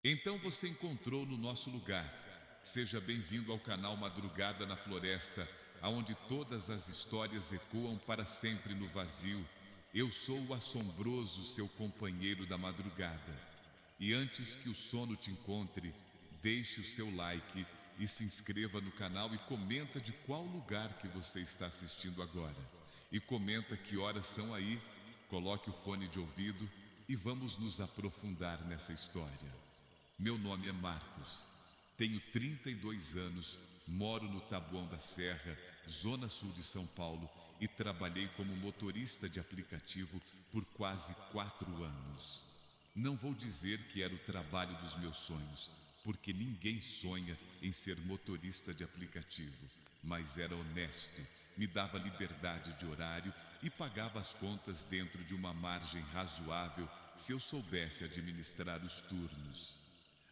Então você encontrou no nosso lugar. Seja bem-vindo ao canal Madrugada na Floresta, aonde todas as histórias ecoam para sempre no vazio. Eu sou o assombroso, seu companheiro da madrugada. E antes que o sono te encontre, deixe o seu like e se inscreva no canal e comenta de qual lugar que você está assistindo agora. E comenta que horas são aí, coloque o fone de ouvido e vamos nos aprofundar nessa história. Meu nome é Marcos, tenho 32 anos, moro no Taboão da Serra, zona sul de São Paulo, e trabalhei como motorista de aplicativo por quase 4 anos. Não vou dizer que era o trabalho dos meus sonhos, porque ninguém sonha em ser motorista de aplicativo, mas era honesto, me dava liberdade de horário e pagava as contas dentro de uma margem razoável se eu soubesse administrar os turnos.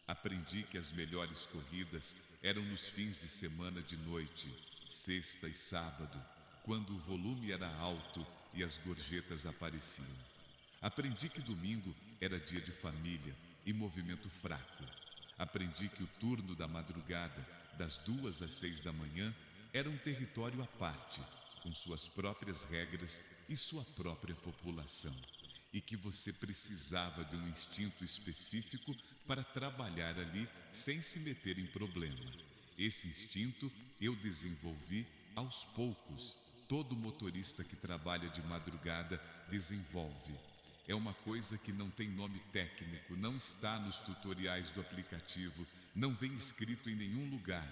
Aprendi que as melhores corridas eram nos fins de semana de noite, sexta e sábado, quando o volume era alto e as gorjetas apareciam. Aprendi que domingo era dia de família e movimento fraco. Aprendi que o turno da madrugada, das 2 às 6 da manhã, era um território à parte, com suas próprias regras e sua própria população, e que você precisava de um instinto específico para trabalhar ali sem se meter em problema. Esse instinto eu desenvolvi aos poucos. Todo motorista que trabalha de madrugada desenvolve. É uma coisa que não tem nome técnico, não está nos tutoriais do aplicativo, não vem escrito em nenhum lugar.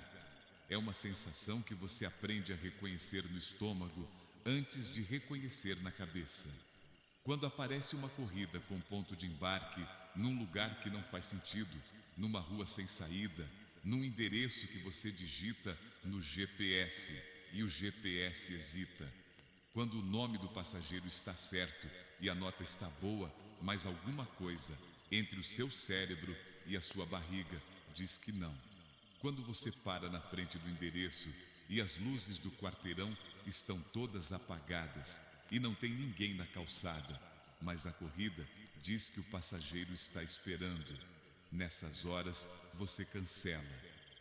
É uma sensação que você aprende a reconhecer no estômago antes de reconhecer na cabeça. Quando aparece uma corrida com ponto de embarque num lugar que não faz sentido, numa rua sem saída, num endereço que você digita no GPS e o GPS hesita. Quando o nome do passageiro está certo e a nota está boa, mas alguma coisa entre o seu cérebro e a sua barriga diz que não. Quando você para na frente do endereço e as luzes do quarteirão estão todas apagadas e não tem ninguém na calçada, mas a corrida diz que o passageiro está esperando. Nessas horas você cancela.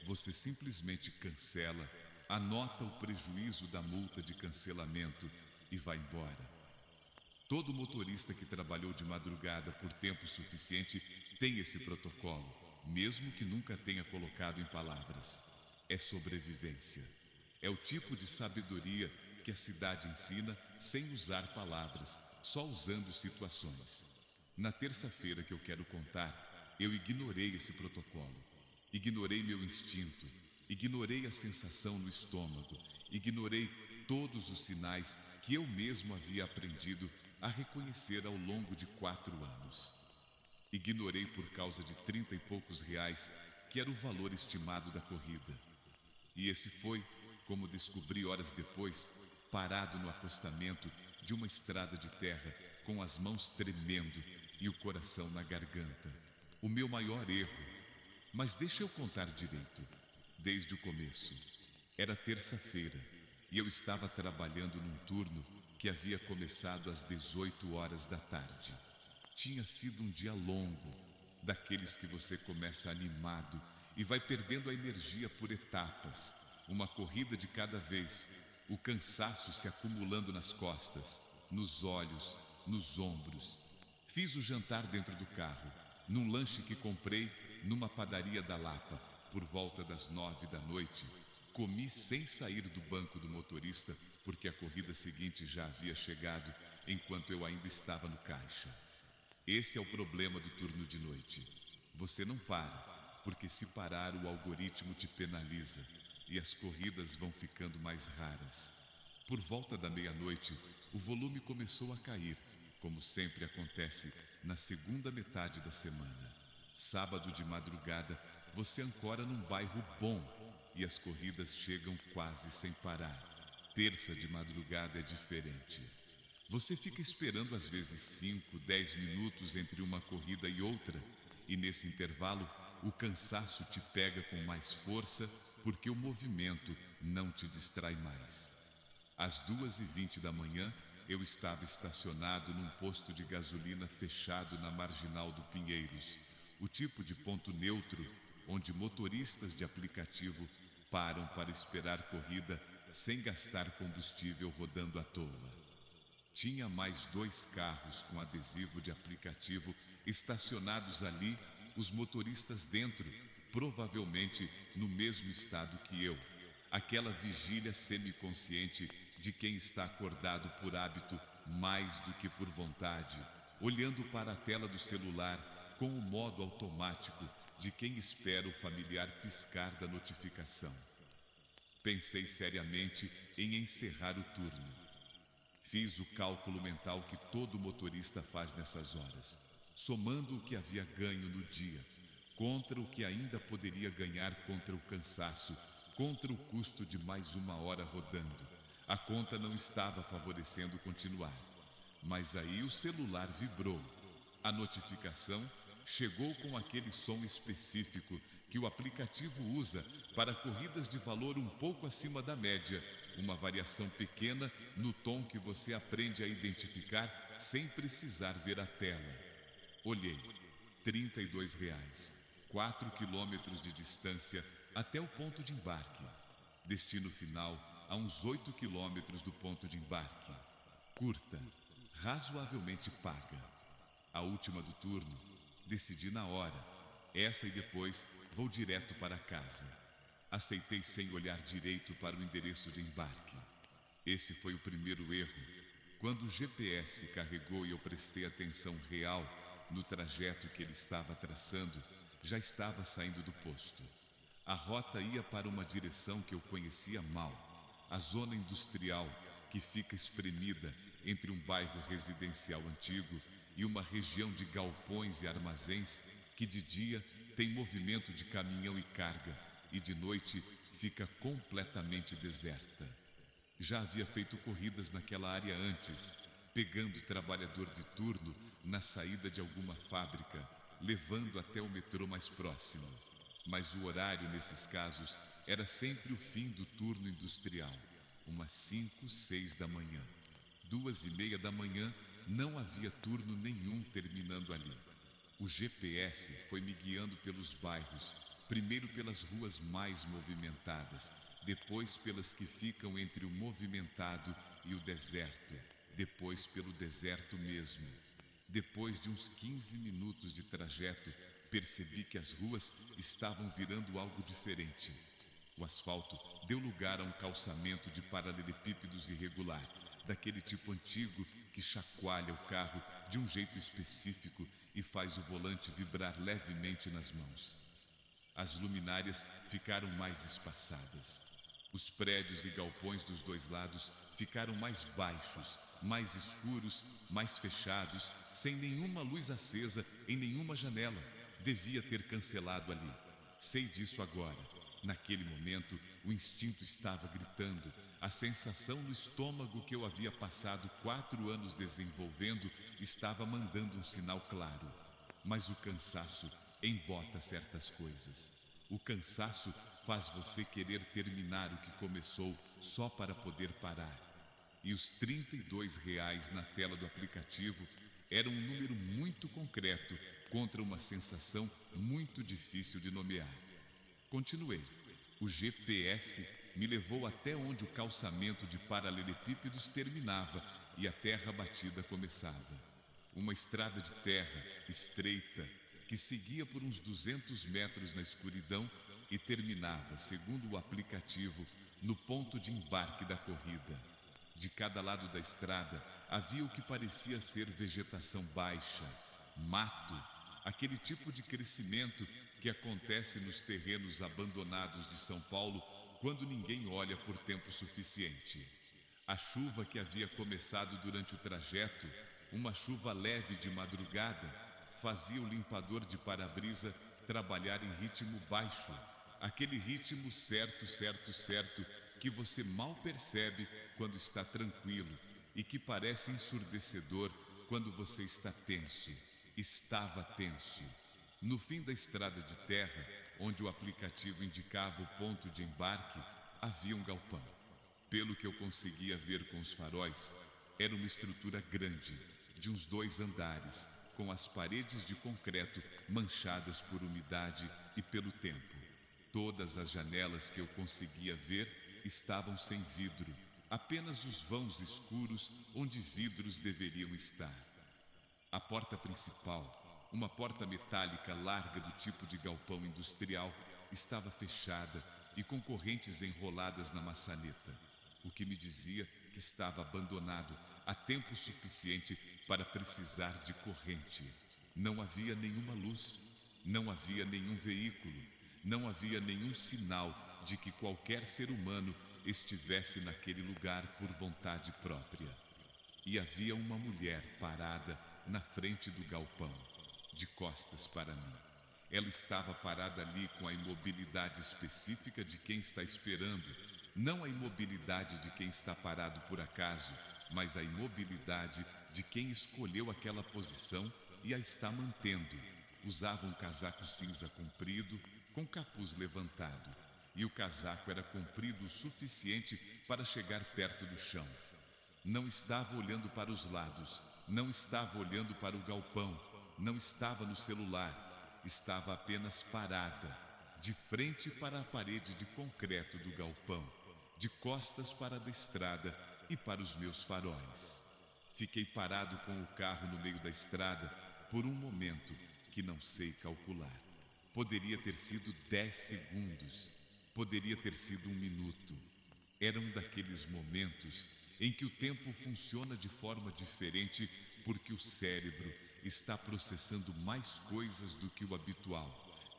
Você simplesmente cancela, anota o prejuízo da multa de cancelamento e vai embora. Todo motorista que trabalhou de madrugada por tempo suficiente tem esse protocolo, mesmo que nunca tenha colocado em palavras. É sobrevivência. É o tipo de sabedoria que a cidade ensina sem usar palavras, só usando situações. Na terça-feira que eu quero contar, eu ignorei esse protocolo. Ignorei meu instinto, ignorei a sensação no estômago, ignorei todos os sinais que eu mesmo havia aprendido a reconhecer ao longo de 4 anos. Ignorei por causa de 30 e poucos reais, que era o valor estimado da corrida. E esse foi, como descobri horas depois, parado no acostamento de uma estrada de terra, com as mãos tremendo e o coração na garganta. O meu maior erro. Mas deixa eu contar direito, desde o começo. Era terça-feira e eu estava trabalhando num turno que havia começado às 18 horas da tarde. Tinha sido um dia longo, daqueles que você começa animado e vai perdendo a energia por etapas, uma corrida de cada vez, o cansaço se acumulando nas costas, nos olhos, nos ombros. Fiz o jantar dentro do carro, num lanche que comprei numa padaria da Lapa, por volta das 9 da noite. Comi sem sair do banco do motorista, porque a corrida seguinte já havia chegado, enquanto eu ainda estava no caixa. Esse é o problema do turno de noite. Você não para, porque se parar o algoritmo te penaliza e as corridas vão ficando mais raras. Por volta da meia-noite, o volume começou a cair, como sempre acontece na segunda metade da semana. Sábado de madrugada, você ancora num bairro bom e as corridas chegam quase sem parar. Terça de madrugada é diferente. Você fica esperando às vezes 5, 10 minutos entre uma corrida e outra, e nesse intervalo o cansaço te pega com mais força porque o movimento não te distrai mais. Às 2h20 da manhã, eu estava estacionado num posto de gasolina fechado na Marginal do Pinheiros. o tipo de ponto neutro onde motoristas de aplicativo param para esperar corrida sem gastar combustível rodando à toa. Tinha mais 2 carros com adesivo de aplicativo estacionados ali, os motoristas dentro, provavelmente no mesmo estado que eu. Aquela vigília semiconsciente de quem está acordado por hábito mais do que por vontade, olhando para a tela do celular com o modo automático de quem espera o familiar piscar da notificação. Pensei seriamente em encerrar o turno. Fiz o cálculo mental que todo motorista faz nessas horas, somando o que havia ganho no dia, contra o que ainda poderia ganhar contra o cansaço, contra o custo de mais 1 hora rodando. A conta não estava favorecendo continuar. Mas aí o celular vibrou. A notificação chegou com aquele som específico que o aplicativo usa para corridas de valor um pouco acima da média, uma variação pequena no tom que você aprende a identificar sem precisar ver a tela. Olhei, R$ 32, 4 quilômetros de distância até o ponto de embarque. Destino final a uns 8 quilômetros do ponto de embarque. Curta, razoavelmente paga. A última do turno, decidi na hora. Essa e depois vou direto para casa. Aceitei sem olhar direito para o endereço de embarque. Esse foi o primeiro erro. Quando o GPS carregou e eu prestei atenção real no trajeto que ele estava traçando, já estava saindo do posto. A rota ia para uma direção que eu conhecia mal, a zona industrial que fica espremida entre um bairro residencial antigo e uma região de galpões e armazéns que de dia tem movimento de caminhão e carga e de noite fica completamente deserta. Já havia feito corridas naquela área antes, pegando trabalhador de turno na saída de alguma fábrica, levando até o metrô mais próximo. Mas o horário nesses casos era sempre o fim do turno industrial, umas 5, 6 da manhã. 2:30 da manhã não havia turno nenhum terminando ali. O GPS foi me guiando pelos bairros, primeiro pelas ruas mais movimentadas, depois pelas que ficam entre o movimentado e o deserto, depois pelo deserto mesmo. Depois de uns 15 minutos de trajeto, percebi que as ruas estavam virando algo diferente. O asfalto deu lugar a um calçamento de paralelepípedos irregular, daquele tipo antigo que chacoalha o carro de um jeito específico e faz o volante vibrar levemente nas mãos. As luminárias ficaram mais espaçadas. Os prédios e galpões dos dois lados ficaram mais baixos, mais escuros, mais fechados, sem nenhuma luz acesa em nenhuma janela. Devia ter cancelado ali. Sei disso agora. Naquele momento, o instinto estava gritando. A sensação no estômago que eu havia passado 4 anos desenvolvendo estava mandando um sinal claro. Mas o cansaço embota certas coisas. O cansaço faz você querer terminar o que começou só para poder parar. E os R$ 32 na tela do aplicativo eram um número muito concreto contra uma sensação muito difícil de nomear. Continuei. O GPS me levou até onde o calçamento de paralelepípedos terminava e a terra batida começava. Uma estrada de terra estreita que seguia por uns 200 metros na escuridão e terminava, segundo o aplicativo, no ponto de embarque da corrida. De cada lado da estrada havia o que parecia ser vegetação baixa, mato, aquele tipo de crescimento que acontece nos terrenos abandonados de São Paulo quando ninguém olha por tempo suficiente. A chuva que havia começado durante o trajeto, uma chuva leve de madrugada, fazia o limpador de para-brisa trabalhar em ritmo baixo, aquele ritmo certo, que você mal percebe quando está tranquilo e que parece ensurdecedor quando você está tenso. Estava tenso. No fim da estrada de terra, onde o aplicativo indicava o ponto de embarque, havia um galpão. Pelo que eu conseguia ver com os faróis, era uma estrutura grande, de uns 2 andares, com as paredes de concreto manchadas por umidade e pelo tempo. Todas as janelas que eu conseguia ver estavam sem vidro, apenas os vãos escuros onde vidros deveriam estar. A porta principal, uma porta metálica larga do tipo de galpão industrial, estava fechada e com correntes enroladas na maçaneta, o que me dizia que estava abandonado há tempo suficiente para precisar de corrente. Não havia nenhuma luz, não havia nenhum veículo, não havia nenhum sinal de que qualquer ser humano estivesse naquele lugar por vontade própria. E havia uma mulher parada na frente do galpão, de costas para mim. Ela estava parada ali com a imobilidade específica de quem está esperando, não a imobilidade de quem está parado por acaso, mas a imobilidade de quem escolheu aquela posição e a está mantendo. Usava um casaco cinza comprido, com capuz levantado, e o casaco era comprido o suficiente para chegar perto do chão. Não estava olhando para os lados, não estava olhando para o galpão, não estava no celular, estava apenas parada, de frente para a parede de concreto do galpão, de costas para a estrada e para os meus faróis. Fiquei parado com o carro no meio da estrada por um momento que não sei calcular. Poderia ter sido 10 segundos, poderia ter sido 1 minuto. Era um daqueles momentos em que o tempo funciona de forma diferente porque o cérebro está processando mais coisas do que o habitual,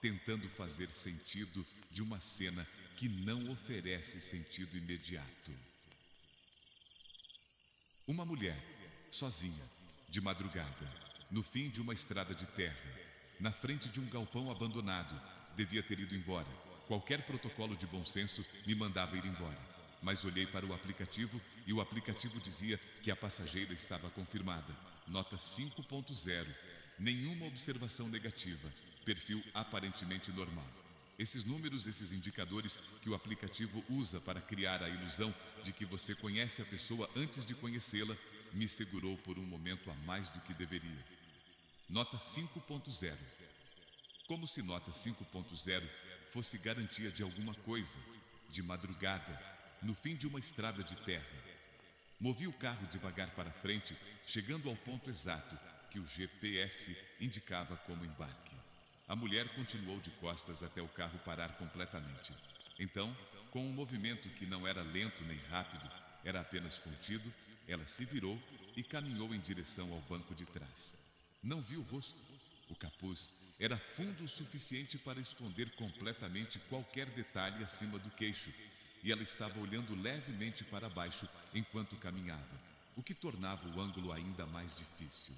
tentando fazer sentido de uma cena que não oferece sentido imediato. Uma mulher, sozinha, de madrugada, no fim de uma estrada de terra, na frente de um galpão abandonado, devia ter ido embora. Qualquer protocolo de bom senso me mandava ir embora. Mas olhei para o aplicativo e o aplicativo dizia que a passageira estava confirmada. Nota 5.0. Nenhuma observação negativa. Perfil aparentemente normal. Esses números, esses indicadores que o aplicativo usa para criar a ilusão de que você conhece a pessoa antes de conhecê-la, me segurou por um momento a mais do que deveria. Nota 5.0. Como se nota 5.0 fosse garantia de alguma coisa. De madrugada, no fim de uma estrada de terra. Movi o carro devagar para frente, chegando ao ponto exato que o GPS indicava como embarque. A mulher continuou de costas até o carro parar completamente. Então, com um movimento que não era lento nem rápido, era apenas contido, ela se virou e caminhou em direção ao banco de trás. Não vi o rosto. O capuz era fundo o suficiente para esconder completamente qualquer detalhe acima do queixo, e ela estava olhando levemente para baixo enquanto caminhava, o que tornava o ângulo ainda mais difícil.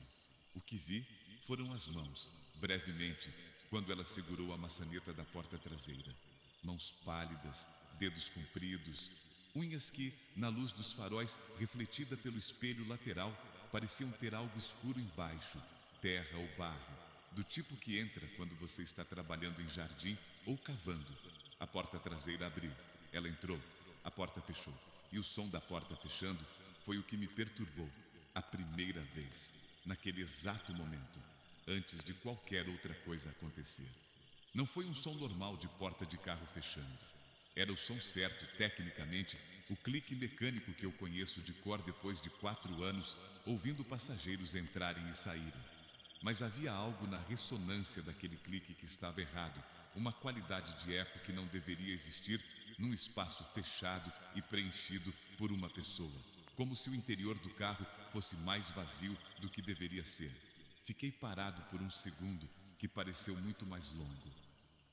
O que vi foram as mãos, brevemente, quando ela segurou a maçaneta da porta traseira. Mãos pálidas, dedos compridos, unhas que, na luz dos faróis refletida pelo espelho lateral, pareciam ter algo escuro embaixo, terra ou barro, do tipo que entra quando você está trabalhando em jardim ou cavando. A porta traseira abriu. Ela entrou, a porta fechou, e o som da porta fechando foi o que me perturbou, a primeira vez, naquele exato momento, antes de qualquer outra coisa acontecer. Não foi um som normal de porta de carro fechando. Era o som certo, tecnicamente, o clique mecânico que eu conheço de cor depois de 4 anos, ouvindo passageiros entrarem e saírem. Mas havia algo na ressonância daquele clique que estava errado, uma qualidade de eco que não deveria existir num espaço fechado e preenchido por uma pessoa, como se o interior do carro fosse mais vazio do que deveria ser. Fiquei parado por um segundo que pareceu muito mais longo.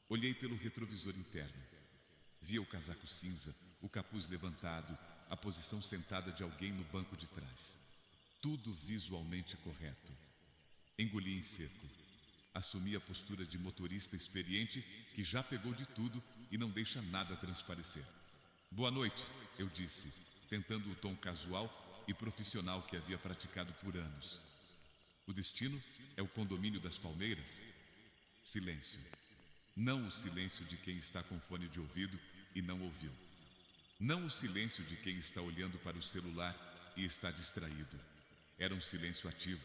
Olhei pelo retrovisor interno. Via o casaco cinza, o capuz levantado, a posição sentada de alguém no banco de trás. Tudo visualmente correto. Engoli em seco. Assumi a postura de motorista experiente que já pegou de tudo e não deixa nada transparecer. Boa noite, eu disse, tentando o tom casual e profissional que havia praticado por anos. O destino é o condomínio das Palmeiras? Silêncio. Não o silêncio de quem está com fone de ouvido e não ouviu. Não o silêncio de quem está olhando para o celular e está distraído. Era um silêncio ativo,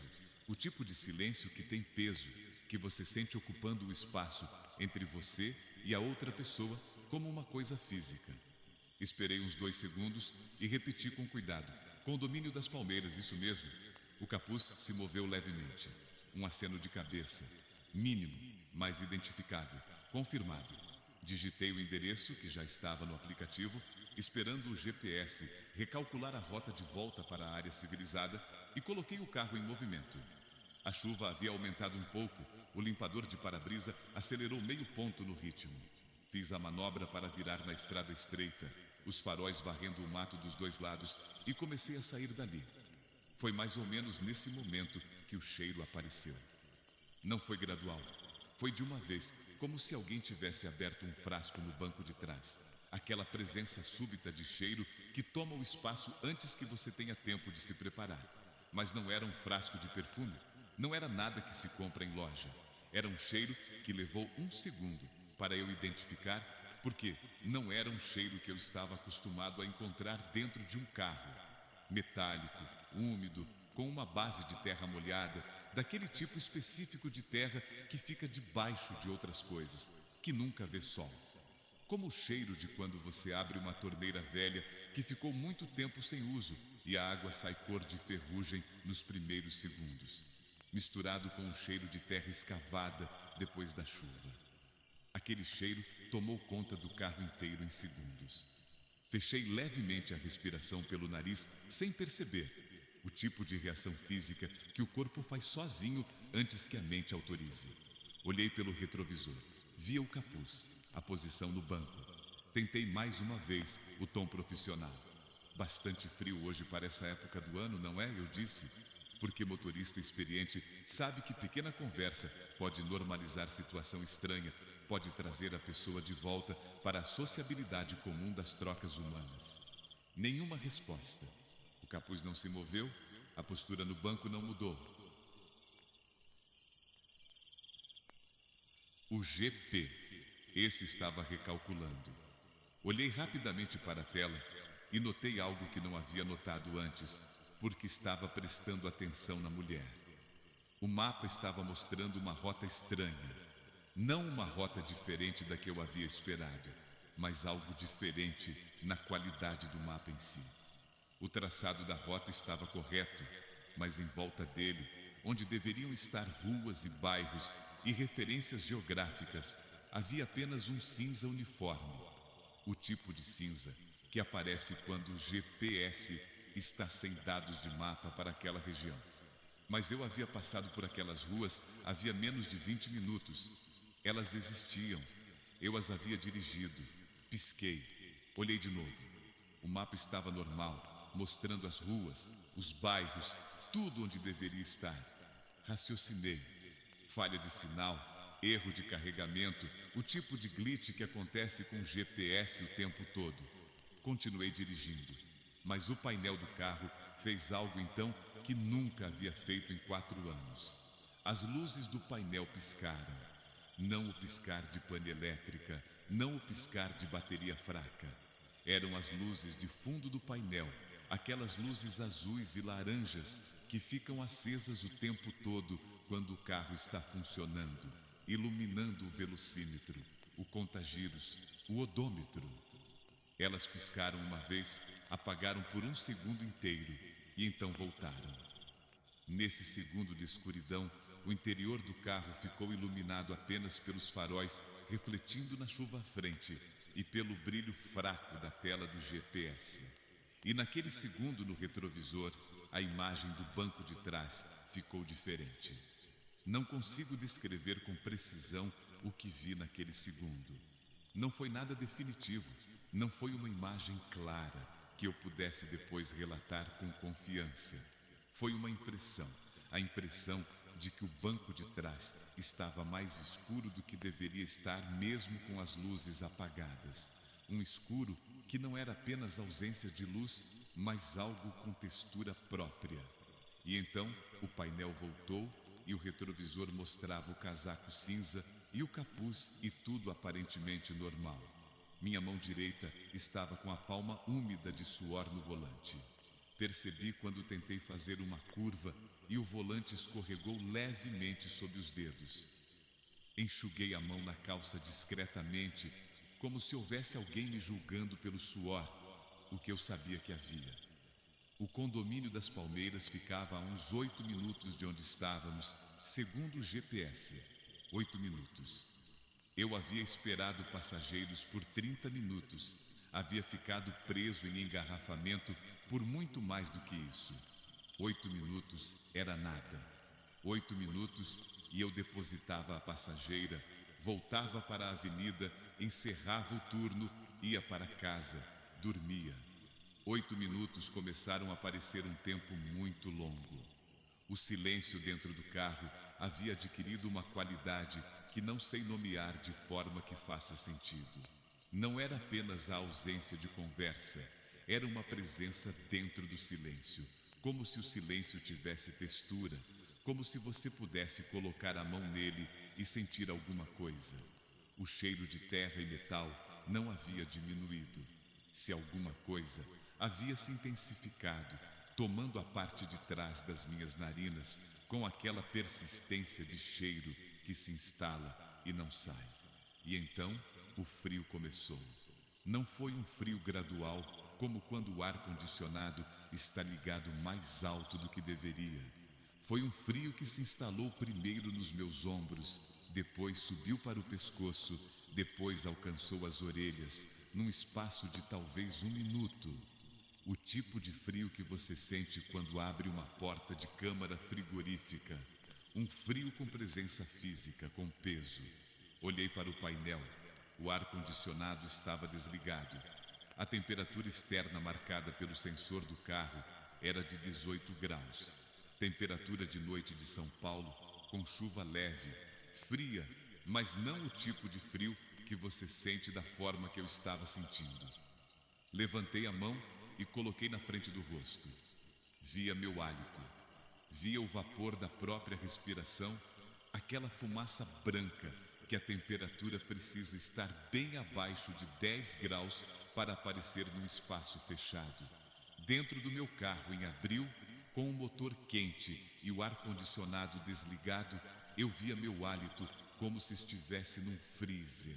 O tipo de silêncio que tem peso, que você sente ocupando o espaço entre você e a outra pessoa como uma coisa física. Esperei uns 2 segundos e repeti com cuidado: condomínio das Palmeiras, isso mesmo. O capuz se moveu levemente. Um aceno de cabeça. Mínimo, mas identificável. Confirmado. Digitei o endereço, que já estava no aplicativo, esperando o GPS recalcular a rota de volta para a área civilizada, e coloquei o carro em movimento. A chuva havia aumentado um pouco, o limpador de para-brisa acelerou meio ponto no ritmo. Fiz a manobra para virar na estrada estreita, os faróis varrendo o mato dos 2 lados, e comecei a sair dali. Foi mais ou menos nesse momento que o cheiro apareceu. Não foi gradual, foi de uma vez, como se alguém tivesse aberto um frasco no banco de trás. Aquela presença súbita de cheiro que toma o espaço antes que você tenha tempo de se preparar. Mas não era um frasco de perfume, não era nada que se compra em loja. Era um cheiro que levou 1 segundo para eu identificar, porque não era um cheiro que eu estava acostumado a encontrar dentro de um carro. Metálico, úmido, com uma base de terra molhada, daquele tipo específico de terra que fica debaixo de outras coisas, que nunca vê sol. Como o cheiro de quando você abre uma torneira velha que ficou muito tempo sem uso e a água sai cor de ferrugem nos primeiros segundos, misturado com o cheiro de terra escavada depois da chuva. Aquele cheiro tomou conta do carro inteiro em segundos. Fechei levemente a respiração pelo nariz sem perceber, o tipo de reação física que o corpo faz sozinho antes que a mente autorize. Olhei pelo retrovisor, via o capuz, a posição no banco. Tentei mais uma vez o tom profissional. Bastante frio hoje para essa época do ano, não é? Eu disse, porque motorista experiente sabe que pequena conversa pode normalizar situação estranha, pode trazer a pessoa de volta para a sociabilidade comum das trocas humanas. Nenhuma resposta. O capuz não se moveu, a postura no banco não mudou. O GP. Esse estava recalculando. Olhei rapidamente para a tela e notei algo que não havia notado antes, porque estava prestando atenção na mulher. O mapa estava mostrando uma rota estranha. Não uma rota diferente da que eu havia esperado, mas algo diferente na qualidade do mapa em si. O traçado da rota estava correto, mas em volta dele, onde deveriam estar ruas e bairros e referências geográficas, havia apenas um cinza uniforme. O tipo de cinza que aparece quando o GPS está sem dados de mapa para aquela região. Mas eu havia passado por aquelas ruas havia menos de 20 minutos. Elas existiam. Eu as havia dirigido. Pisquei. Olhei de novo. O mapa estava normal, mostrando as ruas, os bairros, tudo onde deveria estar. Raciocinei. Falha de sinal, erro de carregamento, o tipo de glitch que acontece com o GPS o tempo todo. Continuei dirigindo, mas o painel do carro fez algo então que nunca havia feito em 4 anos. As luzes do painel piscaram. Não o piscar de pane elétrica, não o piscar de bateria fraca. Eram as luzes de fundo do painel, aquelas luzes azuis e laranjas que ficam acesas o tempo todo quando o carro está funcionando, iluminando o velocímetro, o contagiros, o odômetro. Elas piscaram uma vez, apagaram por 1 segundo inteiro e então voltaram. Nesse segundo de escuridão, o interior do carro ficou iluminado apenas pelos faróis refletindo na chuva à frente e pelo brilho fraco da tela do GPS. E naquele segundo no retrovisor, a imagem do banco de trás ficou diferente. Não consigo descrever com precisão o que vi naquele segundo. Não foi nada definitivo, não foi uma imagem clara que eu pudesse depois relatar com confiança. Foi uma impressão, a impressão de que o banco de trás estava mais escuro do que deveria estar mesmo com as luzes apagadas. Um escuro que não era apenas ausência de luz, mas algo com textura própria. E então o painel voltou e o retrovisor mostrava o casaco cinza e o capuz e tudo aparentemente normal. Minha mão direita estava com a palma úmida de suor no volante. Percebi quando tentei fazer uma curva e o volante escorregou levemente sob os dedos. Enxuguei a mão na calça discretamente, como se houvesse alguém me julgando pelo suor, o que eu sabia que havia. O condomínio das Palmeiras ficava a uns 8 minutos de onde estávamos, segundo o GPS. 8 minutos. Eu havia esperado passageiros por 30 minutos. Havia ficado preso em engarrafamento por muito mais do que isso. 8 minutos era nada. 8 minutos e eu depositava a passageira, voltava para a avenida, encerrava o turno, ia para casa, dormia. 8 minutos começaram a parecer um tempo muito longo. O silêncio dentro do carro havia adquirido uma qualidade que não sei nomear de forma que faça sentido. Não era apenas a ausência de conversa, era uma presença dentro do silêncio, como se o silêncio tivesse textura, como se você pudesse colocar a mão nele e sentir alguma coisa. O cheiro de terra e metal não havia diminuído. Se alguma coisa, havia se intensificado, tomando a parte de trás das minhas narinas com aquela persistência de cheiro que se instala e não sai. E então o frio começou. Não foi um frio gradual, como quando o ar-condicionado está ligado mais alto do que deveria. Foi um frio que se instalou primeiro nos meus ombros, depois subiu para o pescoço, depois alcançou as orelhas, num espaço de talvez 1 minuto. O tipo de frio que você sente quando abre uma porta de câmara frigorífica. Um frio com presença física, com peso. Olhei para o painel. O ar-condicionado estava desligado. A temperatura externa marcada pelo sensor do carro era de 18 graus. Temperatura de noite de São Paulo, com chuva leve, fria, mas não o tipo de frio que você sente da forma que eu estava sentindo. Levantei a mão e coloquei na frente do rosto. Via meu hálito. Via o vapor da própria respiração, aquela fumaça branca que a temperatura precisa estar bem abaixo de 10 graus para aparecer num espaço fechado. Dentro do meu carro, em abril, com o motor quente e o ar-condicionado desligado, eu via meu hálito como se estivesse num freezer.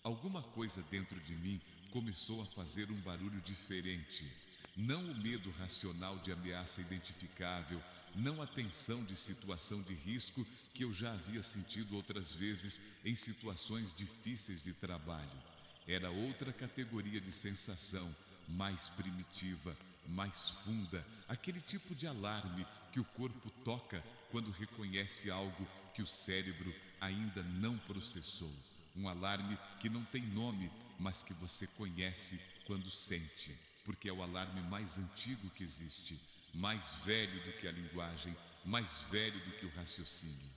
Alguma coisa dentro de mim começou a fazer um barulho diferente. Não o medo racional de ameaça identificável, não a tensão de situação de risco que eu já havia sentido outras vezes em situações difíceis de trabalho. Era outra categoria de sensação, mais primitiva, mais funda, aquele tipo de alarme que o corpo toca quando reconhece algo que o cérebro ainda não processou. Um alarme que não tem nome, mas que você conhece quando sente, porque é o alarme mais antigo que existe, mais velho do que a linguagem, mais velho do que o raciocínio.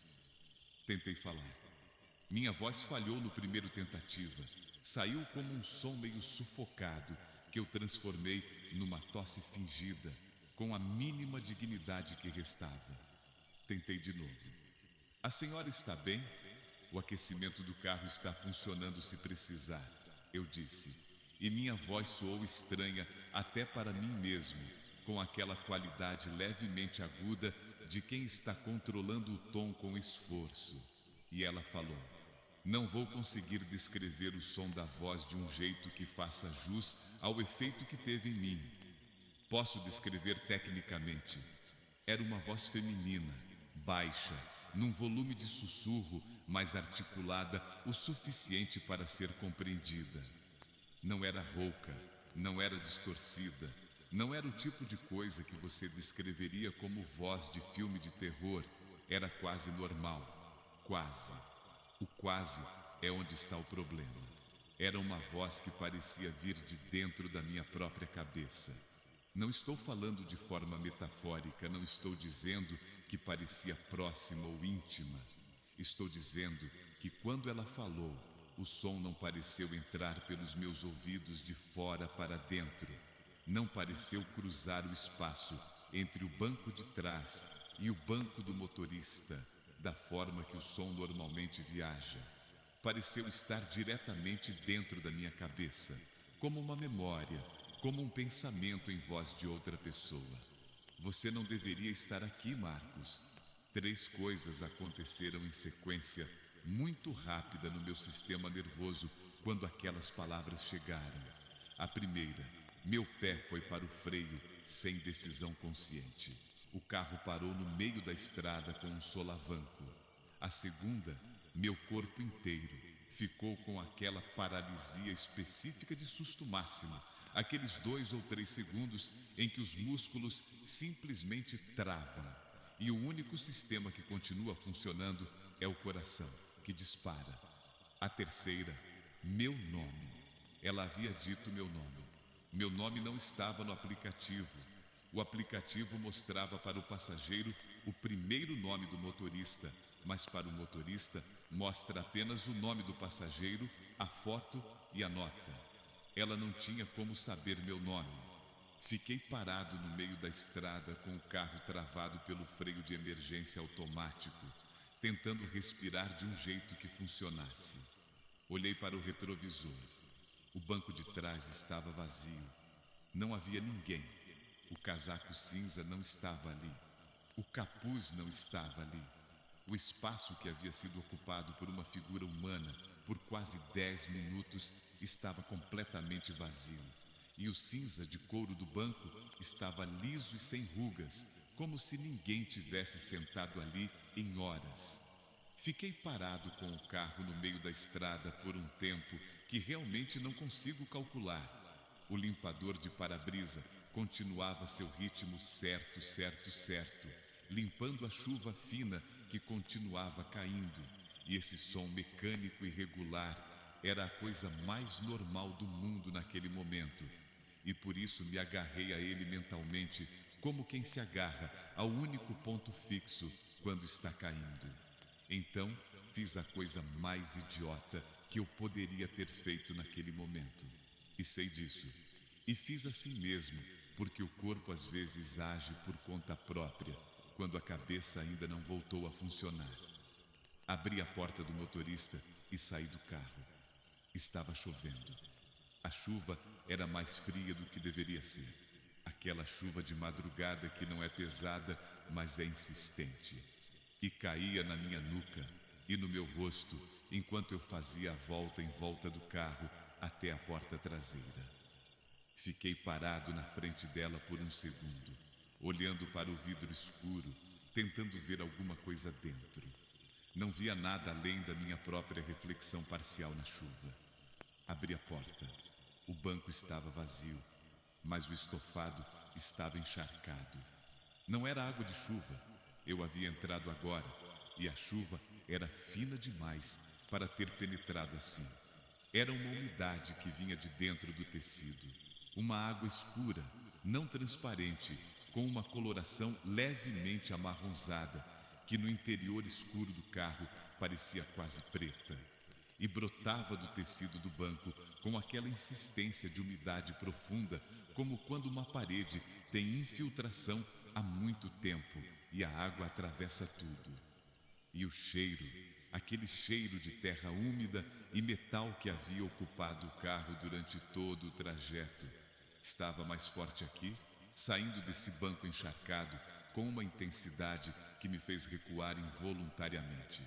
Tentei falar. Minha voz falhou no primeiro tentativa. Saiu como um som meio sufocado, que eu transformei numa tosse fingida, com a mínima dignidade que restava. Tentei de novo. A senhora está bem? O aquecimento do carro está funcionando se precisar, eu disse. E minha voz soou estranha até para mim mesmo, com aquela qualidade levemente aguda de quem está controlando o tom com esforço. E ela falou: não vou conseguir descrever o som da voz de um jeito que faça jus ao efeito que teve em mim. Posso descrever tecnicamente. Era uma voz feminina, baixa, num volume de sussurro, mas articulada o suficiente para ser compreendida. Não era rouca, não era distorcida, não era o tipo de coisa que você descreveria como voz de filme de terror. Era quase normal, quase. O quase é onde está o problema. Era uma voz que parecia vir de dentro da minha própria cabeça. Não estou falando de forma metafórica, não estou dizendo que parecia próxima ou íntima. Estou dizendo que quando ela falou, o som não pareceu entrar pelos meus ouvidos de fora para dentro. Não pareceu cruzar o espaço entre o banco de trás e o banco do motorista, da forma que o som normalmente viaja. Pareceu estar diretamente dentro da minha cabeça, como uma memória, como um pensamento em voz de outra pessoa. Você não deveria estar aqui, Marcos. 3 coisas aconteceram em sequência, muito rápida no meu sistema nervoso, quando aquelas palavras chegaram. A primeira, meu pé foi para o freio, sem decisão consciente. O carro parou no meio da estrada com um solavanco. A segunda, meu corpo inteiro ficou com aquela paralisia específica de susto máximo, aqueles 2 ou 3 segundos em que os músculos simplesmente travam, e o único sistema que continua funcionando é o coração, que dispara. A terceira, meu nome. Ela havia dito meu nome. Meu nome não estava no aplicativo. O aplicativo mostrava para o passageiro o primeiro nome do motorista, mas para o motorista mostra apenas o nome do passageiro, a foto e a nota. Ela não tinha como saber meu nome. Fiquei parado no meio da estrada com o carro travado pelo freio de emergência automático, tentando respirar de um jeito que funcionasse. Olhei para o retrovisor. O banco de trás estava vazio. Não havia ninguém. O casaco cinza não estava ali. O capuz não estava ali. O espaço que havia sido ocupado por uma figura humana por quase 10 minutos estava completamente vazio. E o cinza de couro do banco estava liso e sem rugas, como se ninguém tivesse sentado ali em horas. Fiquei parado com o carro no meio da estrada por um tempo que realmente não consigo calcular. O limpador de para-brisa continuava seu ritmo certo, limpando a chuva fina que continuava caindo, e esse som mecânico e regular era a coisa mais normal do mundo naquele momento, e por isso me agarrei a ele mentalmente, como quem se agarra ao único ponto fixo quando está caindo. Então fiz a coisa mais idiota que eu poderia ter feito naquele momento, e sei disso. E fiz assim mesmo, porque o corpo às vezes age por conta própria, quando a cabeça ainda não voltou a funcionar. Abri a porta do motorista e saí do carro. Estava chovendo. A chuva era mais fria do que deveria ser. Aquela chuva de madrugada que não é pesada, mas é insistente. E caía na minha nuca e no meu rosto, enquanto eu fazia a volta em volta do carro até a porta traseira. Fiquei parado na frente dela por um segundo, olhando para o vidro escuro, tentando ver alguma coisa dentro. Não via nada além da minha própria reflexão parcial na chuva. Abri a porta. O banco estava vazio, mas o estofado estava encharcado. Não era água de chuva. Eu havia entrado agora, e a chuva era fina demais para ter penetrado assim. Era uma umidade que vinha de dentro do tecido. Uma água escura, não transparente, com uma coloração levemente amarronzada, que no interior escuro do carro parecia quase preta. E brotava do tecido do banco com aquela insistência de umidade profunda, como quando uma parede tem infiltração há muito tempo e a água atravessa tudo. E o cheiro, aquele cheiro de terra úmida e metal que havia ocupado o carro durante todo o trajeto, estava mais forte aqui, saindo desse banco encharcado com uma intensidade que me fez recuar involuntariamente.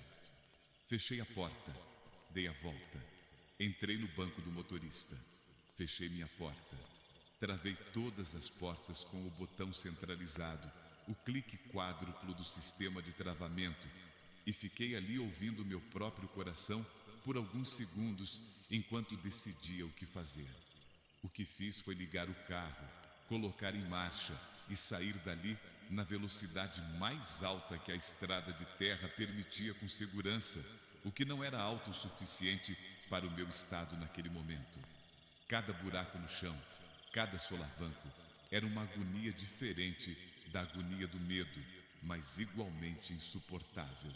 Fechei a porta, dei a volta, entrei no banco do motorista, fechei minha porta, travei todas as portas com o botão centralizado, o clique quádruplo do sistema de travamento, e fiquei ali ouvindo meu próprio coração por alguns segundos enquanto decidia o que fazer. O que fiz foi ligar o carro, colocar em marcha e sair dali na velocidade mais alta que a estrada de terra permitia com segurança, o que não era alto o suficiente para o meu estado naquele momento. Cada buraco no chão, cada solavanco, era uma agonia diferente da agonia do medo, mas igualmente insuportável.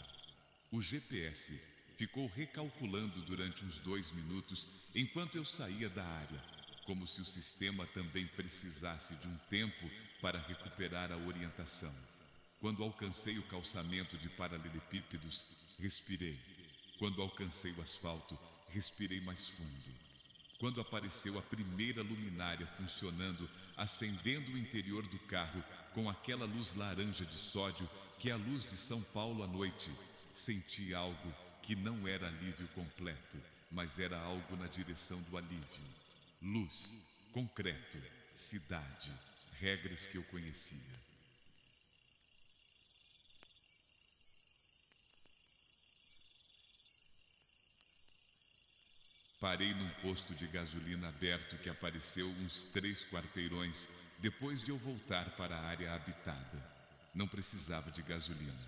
O GPS ficou recalculando durante uns 2 minutos enquanto eu saía da área, como se o sistema também precisasse de um tempo para recuperar a orientação. Quando alcancei o calçamento de paralelepípedos, respirei. Quando alcancei o asfalto, respirei mais fundo. quando apareceu a primeira luminária funcionando, acendendo o interior do carro com aquela luz laranja de sódio que é a luz de São Paulo à noite, senti algo que não era alívio completo, mas era algo na direção do alívio. Luz, concreto, cidade, regras que eu conhecia. Parei num posto de gasolina aberto que apareceu uns 3 quarteirões depois de eu voltar para a área habitada. Não precisava de gasolina.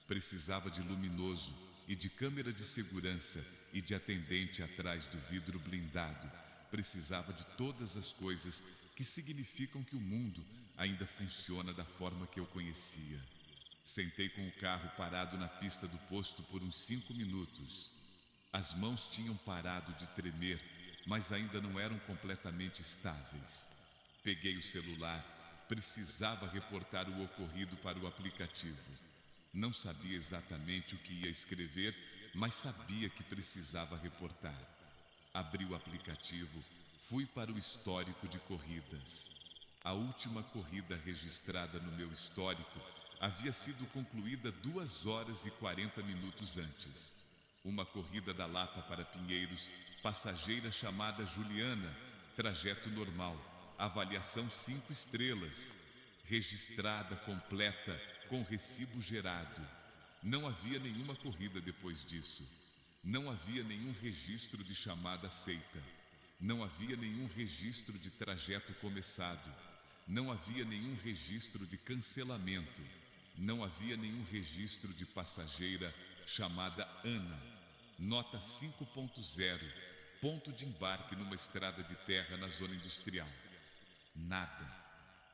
Precisava de luminoso e de câmera de segurança e de atendente atrás do vidro blindado. Precisava de todas as coisas que significam que o mundo ainda funciona da forma que eu conhecia. Sentei com o carro parado na pista do posto por uns 5 minutos. As mãos tinham parado de tremer, mas ainda não eram completamente estáveis. Peguei o celular, precisava reportar o ocorrido para o aplicativo. Não sabia exatamente o que ia escrever, mas sabia que precisava reportar. Abri o aplicativo, fui para o histórico de corridas. A última corrida registrada no meu histórico havia sido concluída 2 horas e 40 minutos antes. Uma corrida da Lapa para Pinheiros, passageira chamada Juliana, trajeto normal, avaliação 5 estrelas, registrada completa, com recibo gerado. Não havia nenhuma corrida depois disso. Não havia nenhum registro de chamada aceita. Não havia nenhum registro de trajeto começado. Não havia nenhum registro de cancelamento. Não havia nenhum registro de passageira chamada Ana. Nota 5.0, ponto de embarque numa estrada de terra na zona industrial. Nada.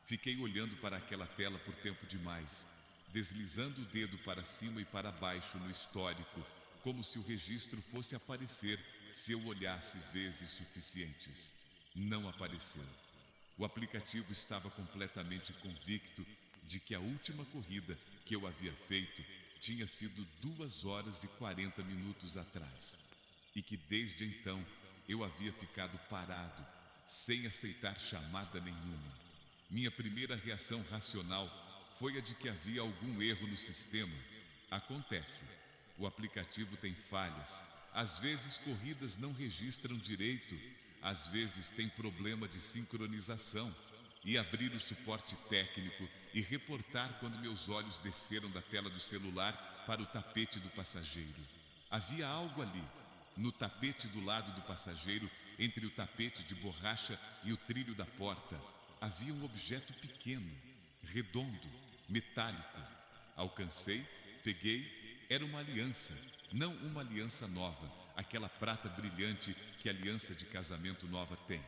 Fiquei olhando para aquela tela por tempo demais, deslizando o dedo para cima e para baixo no histórico, como se o registro fosse aparecer se eu olhasse vezes suficientes. Não apareceu. O aplicativo estava completamente convicto de que a última corrida que eu havia feito tinha sido 2 horas e 40 minutos atrás, e que desde então eu havia ficado parado, sem aceitar chamada nenhuma. Minha primeira reação racional foi a de que havia algum erro no sistema. Acontece, o aplicativo tem falhas, às vezes corridas não registram direito, às vezes tem problema de sincronização. E abrir o suporte técnico e reportar quando meus olhos desceram da tela do celular para o tapete do passageiro. Havia algo ali, no tapete do lado do passageiro, entre o tapete de borracha e o trilho da porta. Havia um objeto pequeno, redondo, metálico. Alcancei, peguei, era uma aliança, não uma aliança nova, aquela prata brilhante que a aliança de casamento nova tem.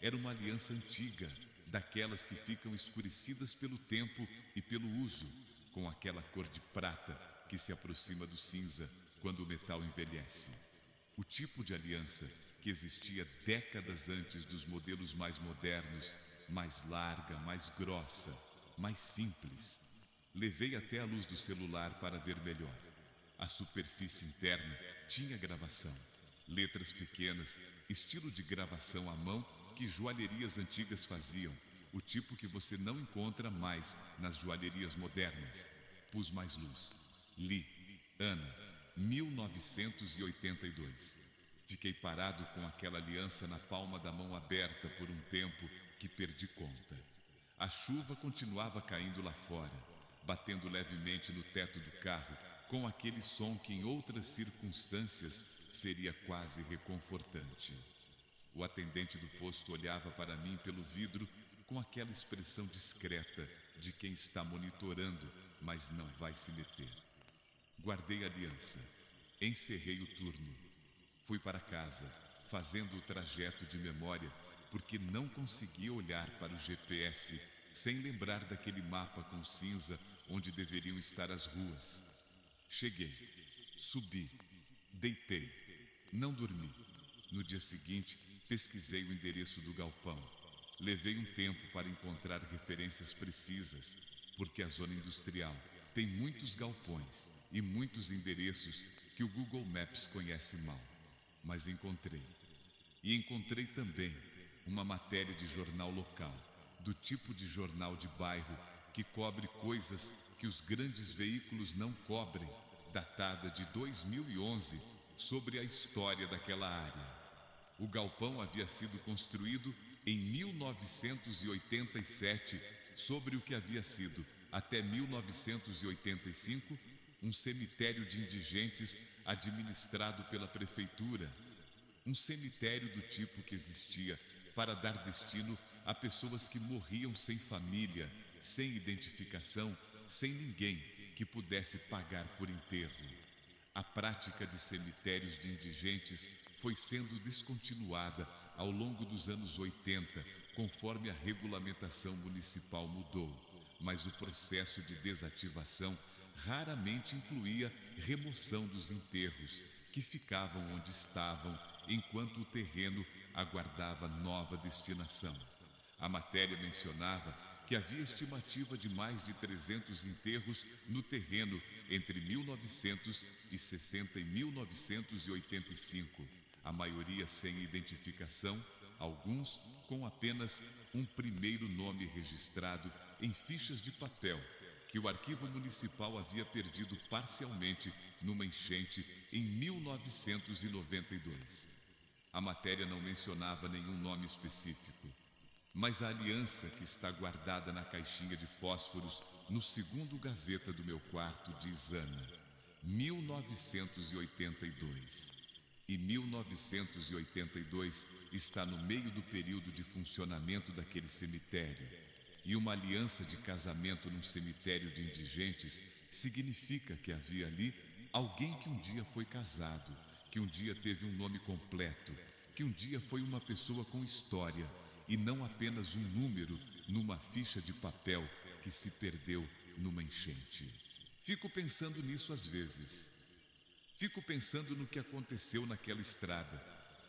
Era uma aliança antiga, daquelas que ficam escurecidas pelo tempo e pelo uso, com aquela cor de prata que se aproxima do cinza quando o metal envelhece. O tipo de aliança que existia décadas antes dos modelos mais modernos, mais larga, mais grossa, mais simples. Levei até a luz do celular para ver melhor. A superfície interna tinha gravação, letras pequenas, estilo de gravação à mão que joalherias antigas faziam, o tipo que você não encontra mais nas joalherias modernas. Pus mais luz. Li. Ana, 1982. Fiquei parado com aquela aliança na palma da mão aberta por um tempo que perdi conta. A chuva continuava caindo lá fora, batendo levemente no teto do carro, com aquele som que em outras circunstâncias seria quase reconfortante. O atendente do posto olhava para mim pelo vidro com aquela expressão discreta de quem está monitorando, mas não vai se meter. Guardei a aliança, encerrei o turno. Fui para casa, fazendo o trajeto de memória, porque não conseguia olhar para o GPS sem lembrar daquele mapa com cinza onde deveriam estar as ruas. Cheguei, subi, deitei, não dormi. No dia seguinte, pesquisei o endereço do galpão. Levei um tempo para encontrar referências precisas, porque a zona industrial tem muitos galpões e muitos endereços que o Google Maps conhece mal. Mas encontrei. E encontrei também uma matéria de jornal local, do tipo de jornal de bairro que cobre coisas que os grandes veículos não cobrem, datada de 2011, sobre a história daquela área. O galpão havia sido construído em 1987, sobre o que havia sido, até 1985, um cemitério de indigentes administrado pela prefeitura. Um cemitério do tipo que existia para dar destino a pessoas que morriam sem família, sem identificação, sem ninguém que pudesse pagar por enterro. A prática de cemitérios de indigentes foi sendo descontinuada ao longo dos anos 80, conforme a regulamentação municipal mudou, mas o processo de desativação raramente incluía remoção dos enterros, que ficavam onde estavam enquanto o terreno aguardava nova destinação. A matéria mencionava que havia estimativa de mais de 300 enterros no terreno entre 1960 e 1985, a maioria sem identificação, alguns com apenas um primeiro nome registrado em fichas de papel, que o arquivo municipal havia perdido parcialmente numa enchente em 1992. A matéria não mencionava nenhum nome específico, mas a aliança que está guardada na caixinha de fósforos no segundo gaveta do meu quarto diz Ana, 1982. E 1982 está no meio do período de funcionamento daquele cemitério. E uma aliança de casamento num cemitério de indigentes significa que havia ali alguém que um dia foi casado, que um dia teve um nome completo, que um dia foi uma pessoa com história e não apenas um número numa ficha de papel que se perdeu numa enchente. Fico pensando nisso às vezes. Fico pensando no que aconteceu naquela estrada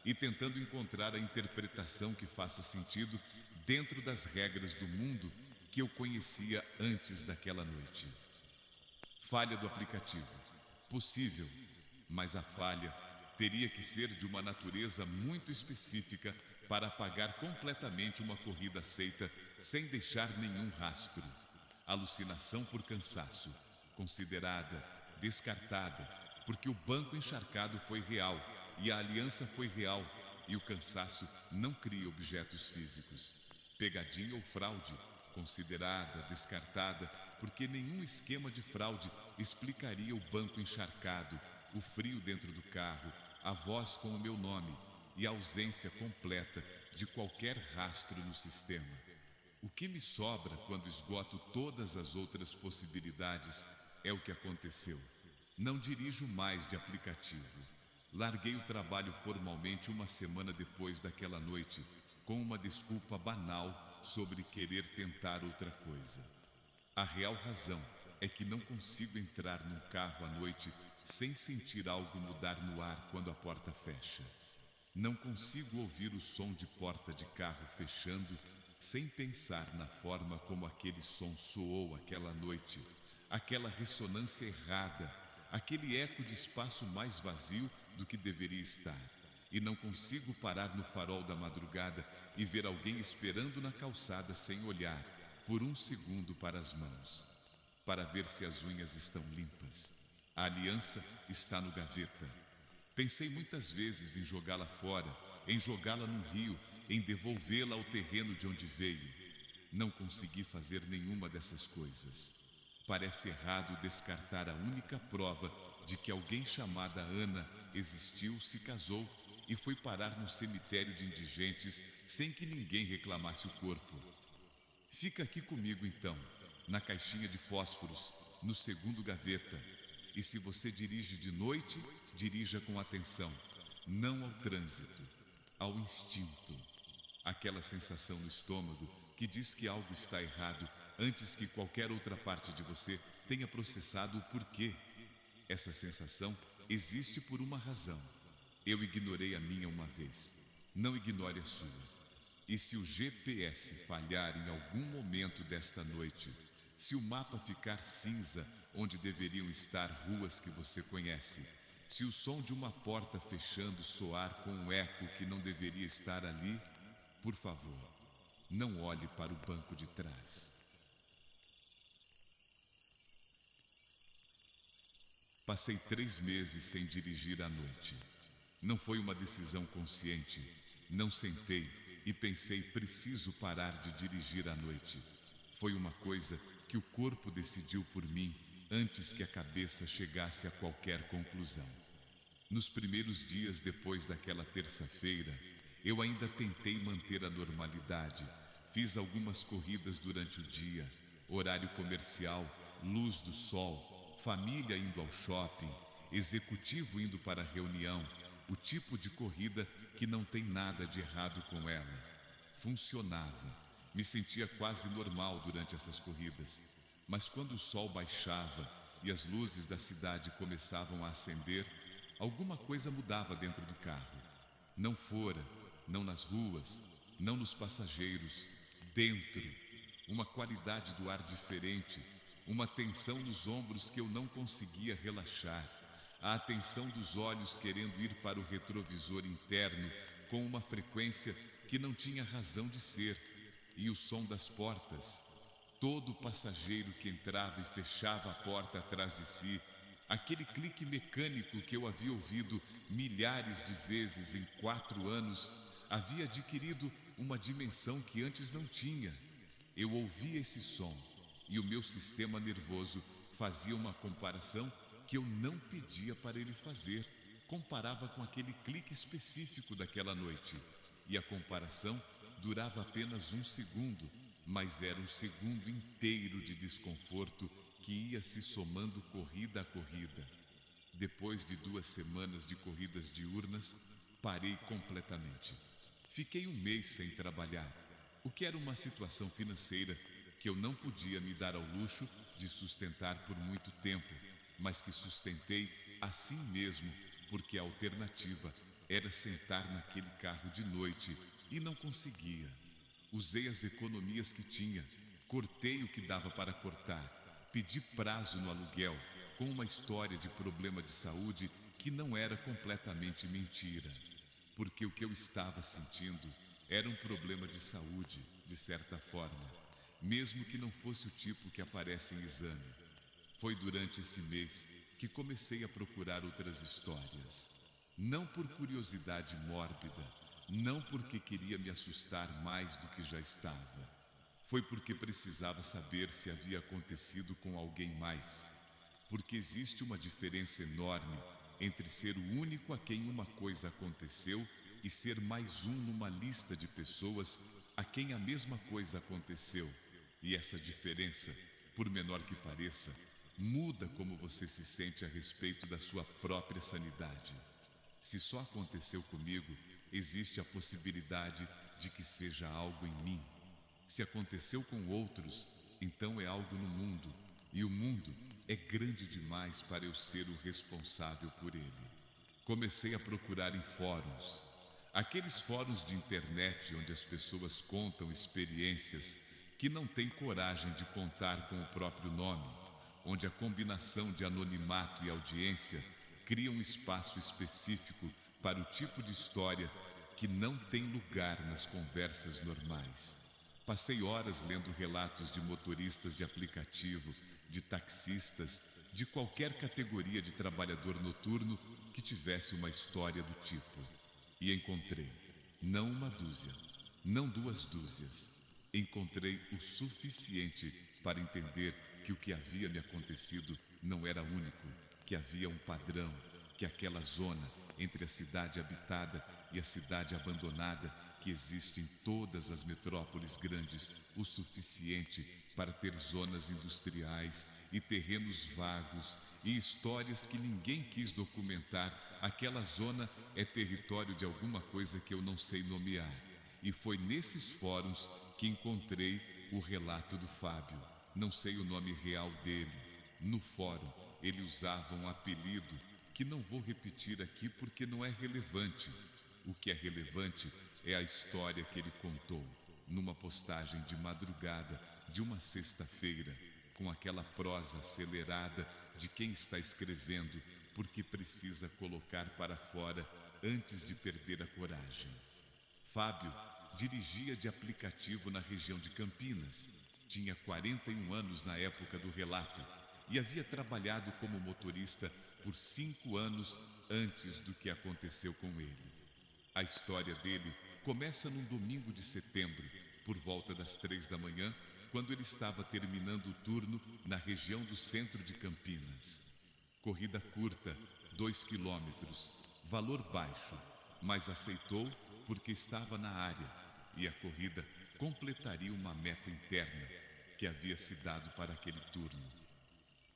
e tentando encontrar a interpretação que faça sentido dentro das regras do mundo que eu conhecia antes daquela noite. Falha do aplicativo. Possível, mas a falha teria que ser de uma natureza muito específica para apagar completamente uma corrida aceita sem deixar nenhum rastro. Alucinação por cansaço, considerada descartada, porque o banco encharcado foi real e a aliança foi real e o cansaço não cria objetos físicos. Pegadinha ou fraude, considerada descartada, porque nenhum esquema de fraude explicaria o banco encharcado, o frio dentro do carro, a voz com o meu nome e a ausência completa de qualquer rastro no sistema. O que me sobra quando esgoto todas as outras possibilidades é o que aconteceu. Não dirijo mais de aplicativo. Larguei o trabalho formalmente uma semana depois daquela noite, com uma desculpa banal sobre querer tentar outra coisa. A real razão é que não consigo entrar num carro à noite sem sentir algo mudar no ar quando a porta fecha. Não consigo ouvir o som de porta de carro fechando sem pensar na forma como aquele som soou aquela noite, aquela ressonância errada, aquele eco de espaço mais vazio do que deveria estar. E não consigo parar no farol da madrugada e ver alguém esperando na calçada sem olhar, por um segundo para as mãos, para ver se as unhas estão limpas. A aliança está no gaveta. Pensei muitas vezes em jogá-la fora, em jogá-la num rio, em devolvê-la ao terreno de onde veio. Não consegui fazer nenhuma dessas coisas. Parece errado descartar a única prova de que alguém chamada Ana existiu, se casou e foi parar num cemitério de indigentes sem que ninguém reclamasse o corpo. Fica aqui comigo então, na caixinha de fósforos, no segundo gaveta. E se você dirige de noite, dirija com atenção, não ao trânsito, ao instinto. Aquela sensação no estômago que diz que algo está errado antes que qualquer outra parte de você tenha processado o porquê. Essa sensação existe por uma razão. Eu ignorei a minha uma vez. Não ignore a sua. E se o GPS falhar em algum momento desta noite, se o mapa ficar cinza onde deveriam estar ruas que você conhece, Se o som de uma porta fechando soar com um eco que não deveria estar ali, por favor, não olhe para o banco de trás. Passei 3 meses sem dirigir à noite. Não foi uma decisão consciente. Não sentei e pensei, preciso parar de dirigir à noite. Foi uma coisa que o corpo decidiu por mim antes que a cabeça chegasse a qualquer conclusão. Nos primeiros dias depois daquela terça-feira, eu ainda tentei manter a normalidade. Fiz algumas corridas durante o dia, horário comercial, luz do sol, família indo ao shopping, executivo indo para a reunião, o tipo de corrida que não tem nada de errado com ela. Funcionava. Me sentia quase normal durante essas corridas. Mas quando o sol baixava e as luzes da cidade começavam a acender, alguma coisa mudava dentro do carro. Não fora, não nas ruas, não nos passageiros, dentro. Uma qualidade do ar diferente, uma tensão nos ombros que eu não conseguia relaxar, a atenção dos olhos querendo ir para o retrovisor interno com uma frequência que não tinha razão de ser, e o som das portas. Todo passageiro que entrava e fechava a porta atrás de si, aquele clique mecânico que eu havia ouvido milhares de vezes em 4 anos, havia adquirido uma dimensão que antes não tinha. Eu ouvia esse som e o meu sistema nervoso fazia uma comparação que eu não pedia para ele fazer. Comparava com aquele clique específico daquela noite. E a comparação durava apenas 1 segundo, mas era um segundo inteiro de desconforto que ia se somando corrida a corrida. Depois de 2 semanas de corridas diurnas, parei completamente. Fiquei 1 mês sem trabalhar, o que era uma situação financeira que eu não podia me dar ao luxo de sustentar por muito tempo, mas que sustentei assim mesmo, porque a alternativa era sentar naquele carro de noite e não conseguia. Usei as economias que tinha, cortei o que dava para cortar, pedi prazo no aluguel, com uma história de problema de saúde que não era completamente mentira, porque o que eu estava sentindo era um problema de saúde, de certa forma, mesmo que não fosse o tipo que aparece em exame. Foi durante esse mês que comecei a procurar outras histórias. Não por curiosidade mórbida, não porque queria me assustar mais do que já estava. Foi porque precisava saber se havia acontecido com alguém mais. Porque existe uma diferença enorme entre ser o único a quem uma coisa aconteceu e ser mais um numa lista de pessoas a quem a mesma coisa aconteceu. E essa diferença, por menor que pareça, muda como você se sente a respeito da sua própria sanidade. Se só aconteceu comigo, existe a possibilidade de que seja algo em mim. Se aconteceu com outros, então é algo no mundo, e o mundo é grande demais para eu ser o responsável por ele. Comecei a procurar em fóruns, aqueles fóruns de internet onde as pessoas contam experiências que não têm coragem de contar com o próprio nome, onde a combinação de anonimato e audiência cria um espaço específico para o tipo de história que não tem lugar nas conversas normais. Passei horas lendo relatos de motoristas de aplicativo, de taxistas, de qualquer categoria de trabalhador noturno que tivesse uma história do tipo. E encontrei, não 1 dúzia, não 2 dúzias, encontrei o suficiente para entender que o que havia me acontecido não era único, que havia um padrão, que aquela zona entre a cidade habitada e a cidade abandonada que existe em todas as metrópoles grandes, o suficiente para ter zonas industriais e terrenos vagos e histórias que ninguém quis documentar. Aquela zona é território de alguma coisa que eu não sei nomear. E foi nesses fóruns que encontrei o relato do Fábio. Não sei o nome real dele. No fórum, ele usava um apelido que não vou repetir aqui porque não é relevante. O que é relevante é a história que ele contou numa postagem de madrugada de uma sexta-feira, com aquela prosa acelerada de quem está escrevendo porque precisa colocar para fora antes de perder a coragem. Fábio dirigia de aplicativo na região de Campinas. Tinha 41 anos na época do relato e havia trabalhado como motorista por 5 anos antes do que aconteceu com ele. A história dele começa num domingo de setembro, por volta das 3 da manhã, quando ele estava terminando o turno na região do centro de Campinas. Corrida curta, 2 quilômetros, valor baixo, mas aceitou porque estava na área e a corrida completaria uma meta interna que havia se dado para aquele turno.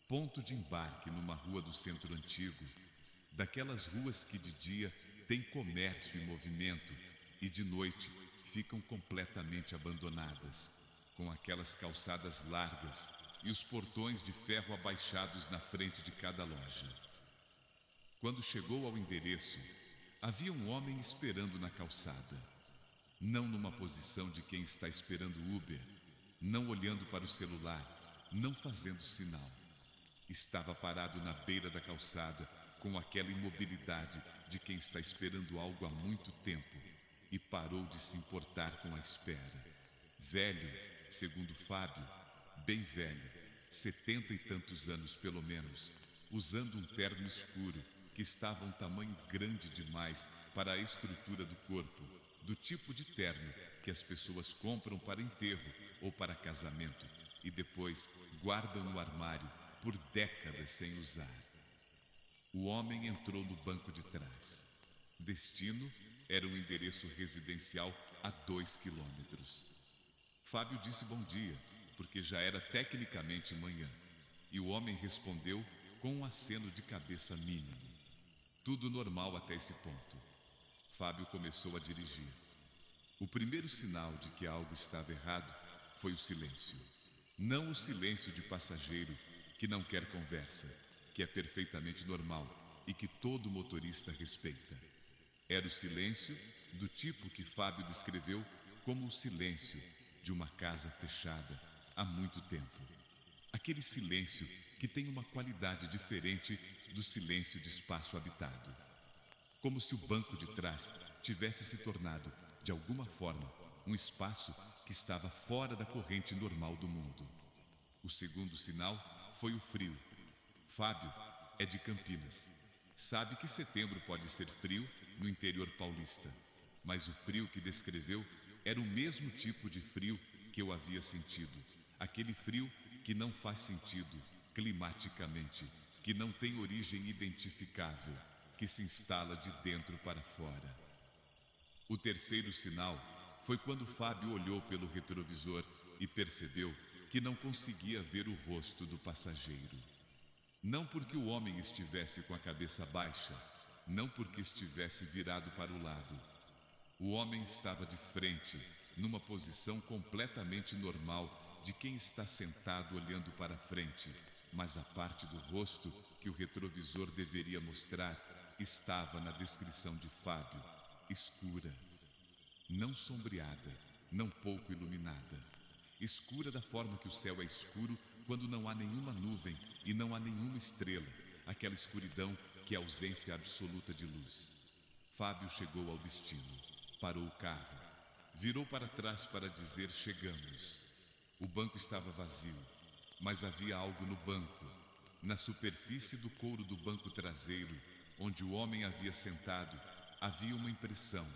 Ponto de embarque numa rua do centro antigo, daquelas ruas que de dia tem comércio e movimento e de noite ficam completamente abandonadas, com aquelas calçadas largas e os portões de ferro abaixados na frente de cada loja. Quando chegou ao endereço, havia um homem esperando na calçada, não numa posição de quem está esperando Uber, não olhando para o celular, não fazendo sinal. Estava parado na beira da calçada, com aquela imobilidade de quem está esperando algo há muito tempo, e parou de se importar com a espera. Velho, segundo Fábio, bem velho, 70 e tantos anos pelo menos, usando um terno escuro que estava um tamanho grande demais para a estrutura do corpo, do tipo de terno que as pessoas compram para enterro ou para casamento e depois guardam no armário por décadas sem usar. O homem entrou no banco de trás. Destino era um endereço residencial a 2 quilômetros. Fábio disse bom dia, porque já era tecnicamente manhã, e o homem respondeu com um aceno de cabeça mínimo. Tudo normal até esse ponto. Fábio começou a dirigir. O primeiro sinal de que algo estava errado foi o silêncio. Não o silêncio de passageiro que não quer conversa, que é perfeitamente normal e que todo motorista respeita. Era o silêncio do tipo que Fábio descreveu como o silêncio de uma casa fechada há muito tempo. Aquele silêncio que tem uma qualidade diferente do silêncio de espaço habitado. Como se o banco de trás tivesse se tornado, de alguma forma, um espaço que estava fora da corrente normal do mundo. O segundo sinal foi o frio. Fábio é de Campinas. Sabe que setembro pode ser frio no interior paulista, mas o frio que descreveu era o mesmo tipo de frio que eu havia sentido. Aquele frio que não faz sentido climaticamente, que não tem origem identificável, que se instala de dentro para fora. O terceiro sinal foi quando Fábio olhou pelo retrovisor e percebeu que não conseguia ver o rosto do passageiro. Não porque o homem estivesse com a cabeça baixa, não porque estivesse virado para o lado. O homem estava de frente, numa posição completamente normal de quem está sentado olhando para frente, mas a parte do rosto que o retrovisor deveria mostrar estava na descrição de Fábio, escura, não sombreada, não pouco iluminada. Escura da forma que o céu é escuro quando não há nenhuma nuvem e não há nenhuma estrela, aquela escuridão que é a ausência absoluta de luz. Fábio chegou ao destino, parou o carro, virou para trás para dizer chegamos. O banco estava vazio, mas havia algo no banco, na superfície do couro do banco traseiro, onde o homem havia sentado, havia uma impressão,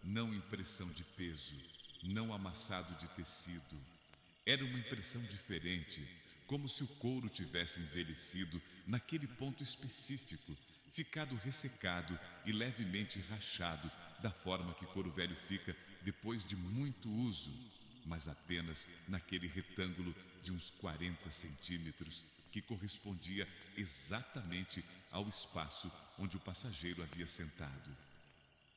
não impressão de peso, não amassado de tecido. Era uma impressão diferente, como se o couro tivesse envelhecido naquele ponto específico, ficado ressecado e levemente rachado, da forma que couro velho fica depois de muito uso, mas apenas naquele retângulo de uns 40 centímetros, que correspondia exatamente ao espaço onde o passageiro havia sentado.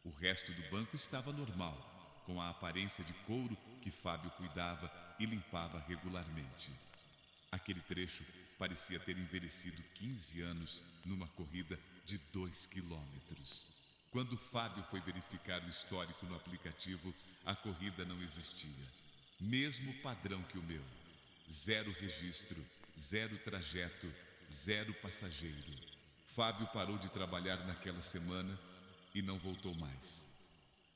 O resto do banco estava normal, com a aparência de couro que Fábio cuidava e limpava regularmente. Aquele trecho parecia ter envelhecido 15 anos numa corrida de 2 quilômetros. Quando Fábio foi verificar o histórico no aplicativo, a corrida não existia. Mesmo padrão que o meu. 0 registro, 0 trajeto, 0 passageiro. Fábio parou de trabalhar naquela semana e não voltou mais.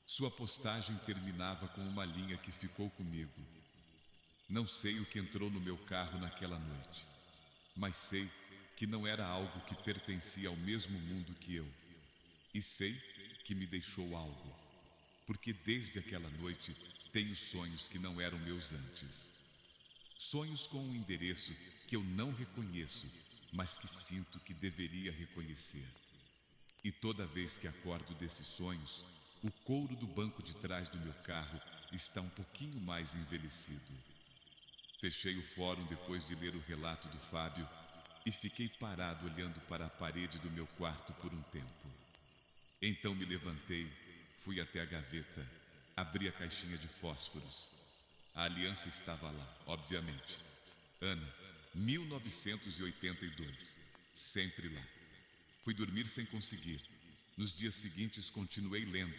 Sua postagem terminava com uma linha que ficou comigo. Não sei o que entrou no meu carro naquela noite, mas sei que não era algo que pertencia ao mesmo mundo que eu. E sei que me deixou algo, porque desde aquela noite tenho sonhos que não eram meus antes. Sonhos com um endereço que eu não reconheço, mas que sinto que deveria reconhecer. E toda vez que acordo desses sonhos, o couro do banco de trás do meu carro está um pouquinho mais envelhecido. Fechei o fórum depois de ler o relato do Fábio e fiquei parado olhando para a parede do meu quarto por um tempo. Então me levantei, fui até a gaveta, abri a caixinha de fósforos. A aliança estava lá, obviamente. Ana, 1982, sempre lá. Fui dormir sem conseguir. Nos dias seguintes continuei lendo.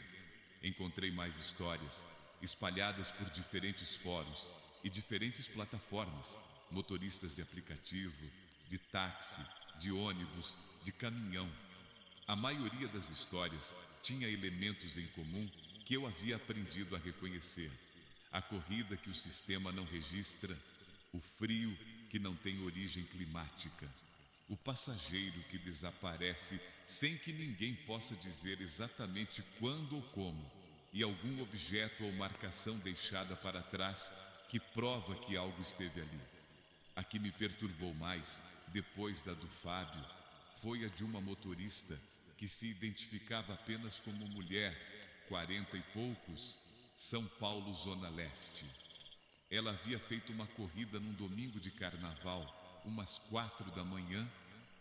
Encontrei mais histórias, espalhadas por diferentes fóruns e diferentes plataformas, motoristas de aplicativo, de táxi, de ônibus, de caminhão. A maioria das histórias tinha elementos em comum que eu havia aprendido a reconhecer. A corrida que o sistema não registra, o frio que não tem origem climática, o passageiro que desaparece sem que ninguém possa dizer exatamente quando ou como, e algum objeto ou marcação deixada para trás que prova que algo esteve ali. A que me perturbou mais, depois da do Fábio, foi a de uma motorista que se identificava apenas como mulher, 40 e poucos, São Paulo, Zona Leste. Ela havia feito uma corrida num domingo de carnaval, umas 4 da manhã,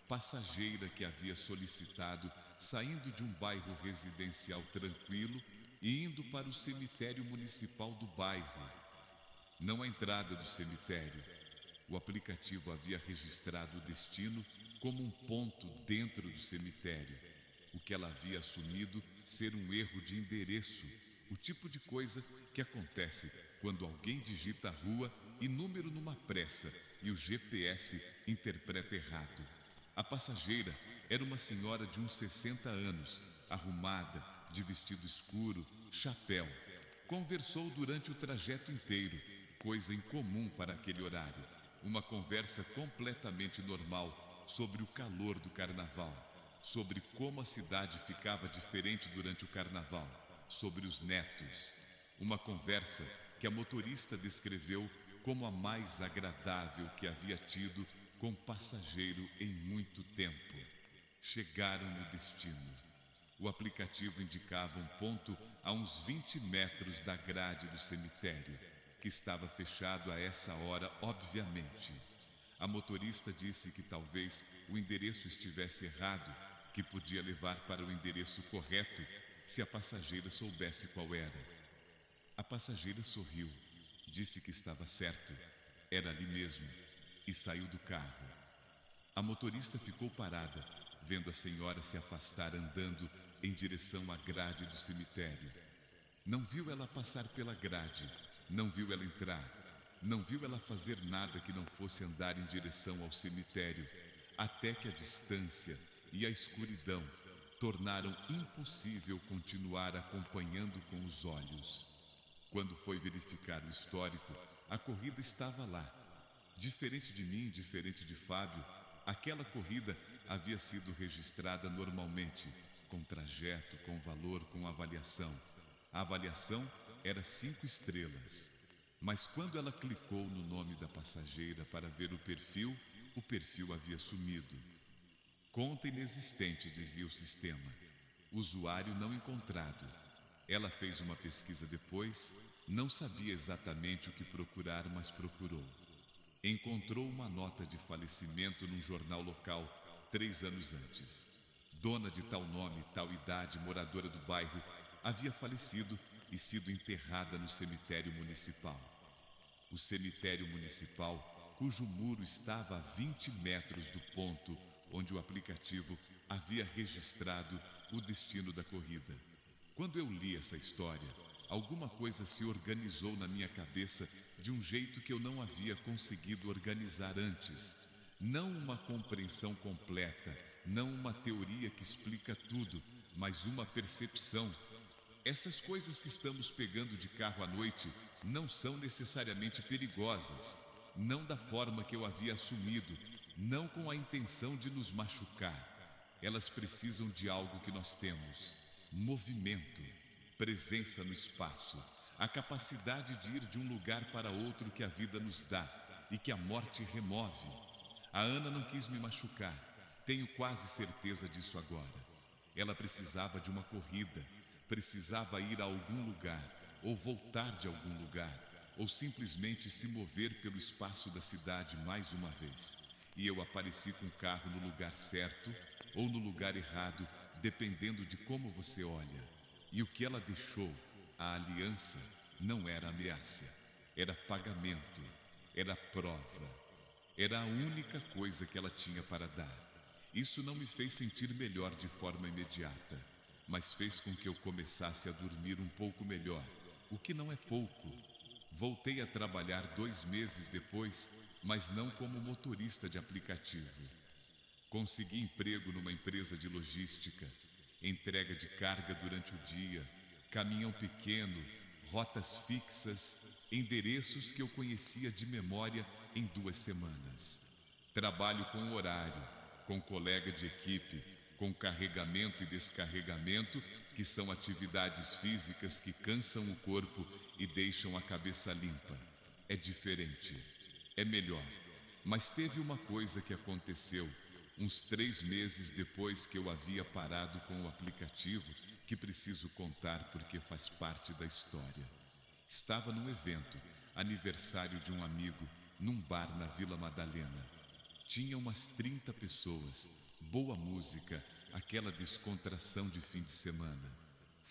passageira que havia solicitado, saindo de um bairro residencial tranquilo e indo para o cemitério municipal do bairro. Não a entrada do cemitério. O aplicativo havia registrado o destino como um ponto dentro do cemitério, o que ela havia assumido ser um erro de endereço, o tipo de coisa que acontece quando alguém digita rua e número numa pressa e o GPS interpreta errado. A passageira era uma senhora de uns 60 anos, arrumada, de vestido escuro, chapéu. Conversou durante o trajeto inteiro, coisa incomum para aquele horário. Uma conversa completamente normal sobre o calor do carnaval, sobre como a cidade ficava diferente durante o carnaval, sobre os netos. Uma conversa que a motorista descreveu como a mais agradável que havia tido com passageiro em muito tempo. Chegaram no destino. O aplicativo indicava um ponto a uns 20 metros da grade do cemitério, que estava fechado a essa hora, obviamente. A motorista disse que talvez o endereço estivesse errado, que podia levar para o endereço correto se a passageira soubesse qual era. A passageira sorriu, disse que estava certo, era ali mesmo, e saiu do carro. A motorista ficou parada, vendo a senhora se afastar andando em direção à grade do cemitério. Não viu ela passar pela grade, não viu ela entrar, não viu ela fazer nada que não fosse andar em direção ao cemitério, até que a distância e a escuridão tornaram impossível continuar acompanhando com os olhos. Quando foi verificar o histórico, a corrida estava lá. Diferente de mim, diferente de Fábio, aquela corrida havia sido registrada normalmente, com trajeto, com valor, com avaliação. A avaliação era 5 estrelas. Mas quando ela clicou no nome da passageira para ver o perfil havia sumido. Conta inexistente, dizia o sistema. Usuário não encontrado. Ela fez uma pesquisa depois, não sabia exatamente o que procurar, mas procurou. Encontrou uma nota de falecimento num jornal local 3 anos antes. Dona de tal nome, tal idade, moradora do bairro, havia falecido e sido enterrada no cemitério municipal. O cemitério municipal, cujo muro estava a 20 metros do ponto onde o aplicativo havia registrado o destino da corrida. Quando eu li essa história, alguma coisa se organizou na minha cabeça de um jeito que eu não havia conseguido organizar antes. Não uma compreensão completa, não uma teoria que explica tudo, mas uma percepção. Essas coisas que estamos pegando de carro à noite não são necessariamente perigosas, não da forma que eu havia assumido, não com a intenção de nos machucar. Elas precisam de algo que nós temos: movimento, presença no espaço, a capacidade de ir de um lugar para outro que a vida nos dá e que a morte remove. A Ana não quis me machucar, tenho quase certeza disso agora. Ela precisava de uma corrida, precisava ir a algum lugar, ou voltar de algum lugar, ou simplesmente se mover pelo espaço da cidade mais uma vez. E eu apareci com o carro no lugar certo ou no lugar errado, dependendo de como você olha. E o que ela deixou, a aliança, não era ameaça, era pagamento, era prova, era a única coisa que ela tinha para dar. Isso não me fez sentir melhor de forma imediata, mas fez com que eu começasse a dormir um pouco melhor, o que não é pouco. Voltei a trabalhar 2 meses depois, mas não como motorista de aplicativo. Consegui emprego numa empresa de logística, entrega de carga durante o dia, caminhão pequeno, rotas fixas, endereços que eu conhecia de memória em 2 semanas. Trabalho com horário, com colega de equipe, com carregamento e descarregamento, que são atividades físicas que cansam o corpo e deixam a cabeça limpa. É diferente, é melhor. Mas teve uma coisa que aconteceu uns 3 meses depois que eu havia parado com o aplicativo, que preciso contar porque faz parte da história. Estava num evento, aniversário de um amigo, num bar na Vila Madalena. Tinha umas 30 pessoas, boa música, aquela descontração de fim de semana.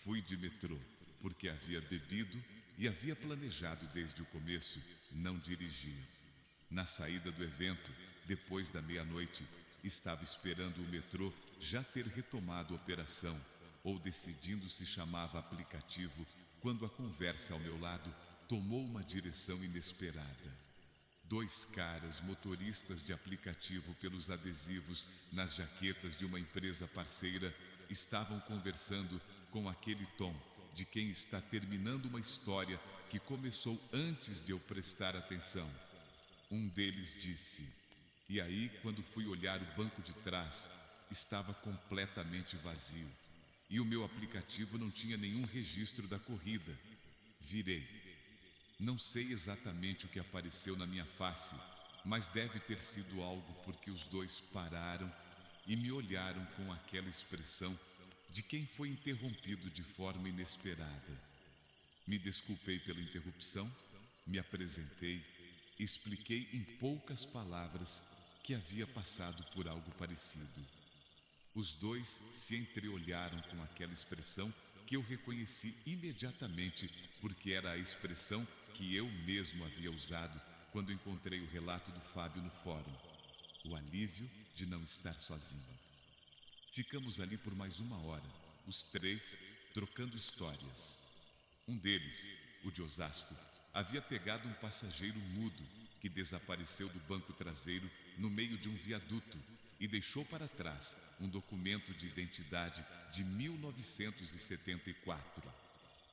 Fui de metrô, porque havia bebido e havia planejado desde o começo não dirigir. Na saída do evento, depois da meia-noite, estava esperando o metrô já ter retomado a operação, ou decidindo se chamava aplicativo, quando a conversa ao meu lado tomou uma direção inesperada. 2 caras motoristas de aplicativo pelos adesivos nas jaquetas de uma empresa parceira estavam conversando com aquele tom de quem está terminando uma história que começou antes de eu prestar atenção. Um deles disse: "E aí, quando fui olhar o banco de trás, estava completamente vazio. E o meu aplicativo não tinha nenhum registro da corrida. Virei. Não sei exatamente o que apareceu na minha face, mas deve ter sido algo porque os 2 pararam e me olharam com aquela expressão de quem foi interrompido de forma inesperada. Me desculpei pela interrupção, me apresentei, expliquei em poucas palavras que havia passado por algo parecido. Os 2 se entreolharam com aquela expressão que eu reconheci imediatamente, porque era a expressão que eu mesmo havia usado quando encontrei o relato do Fábio no fórum. O alívio de não estar sozinho. Ficamos ali por mais 1 hora, os 3 trocando histórias. Um deles, o de Osasco, havia pegado um passageiro mudo que desapareceu do banco traseiro no meio de um viaduto e deixou para trás um documento de identidade de 1974.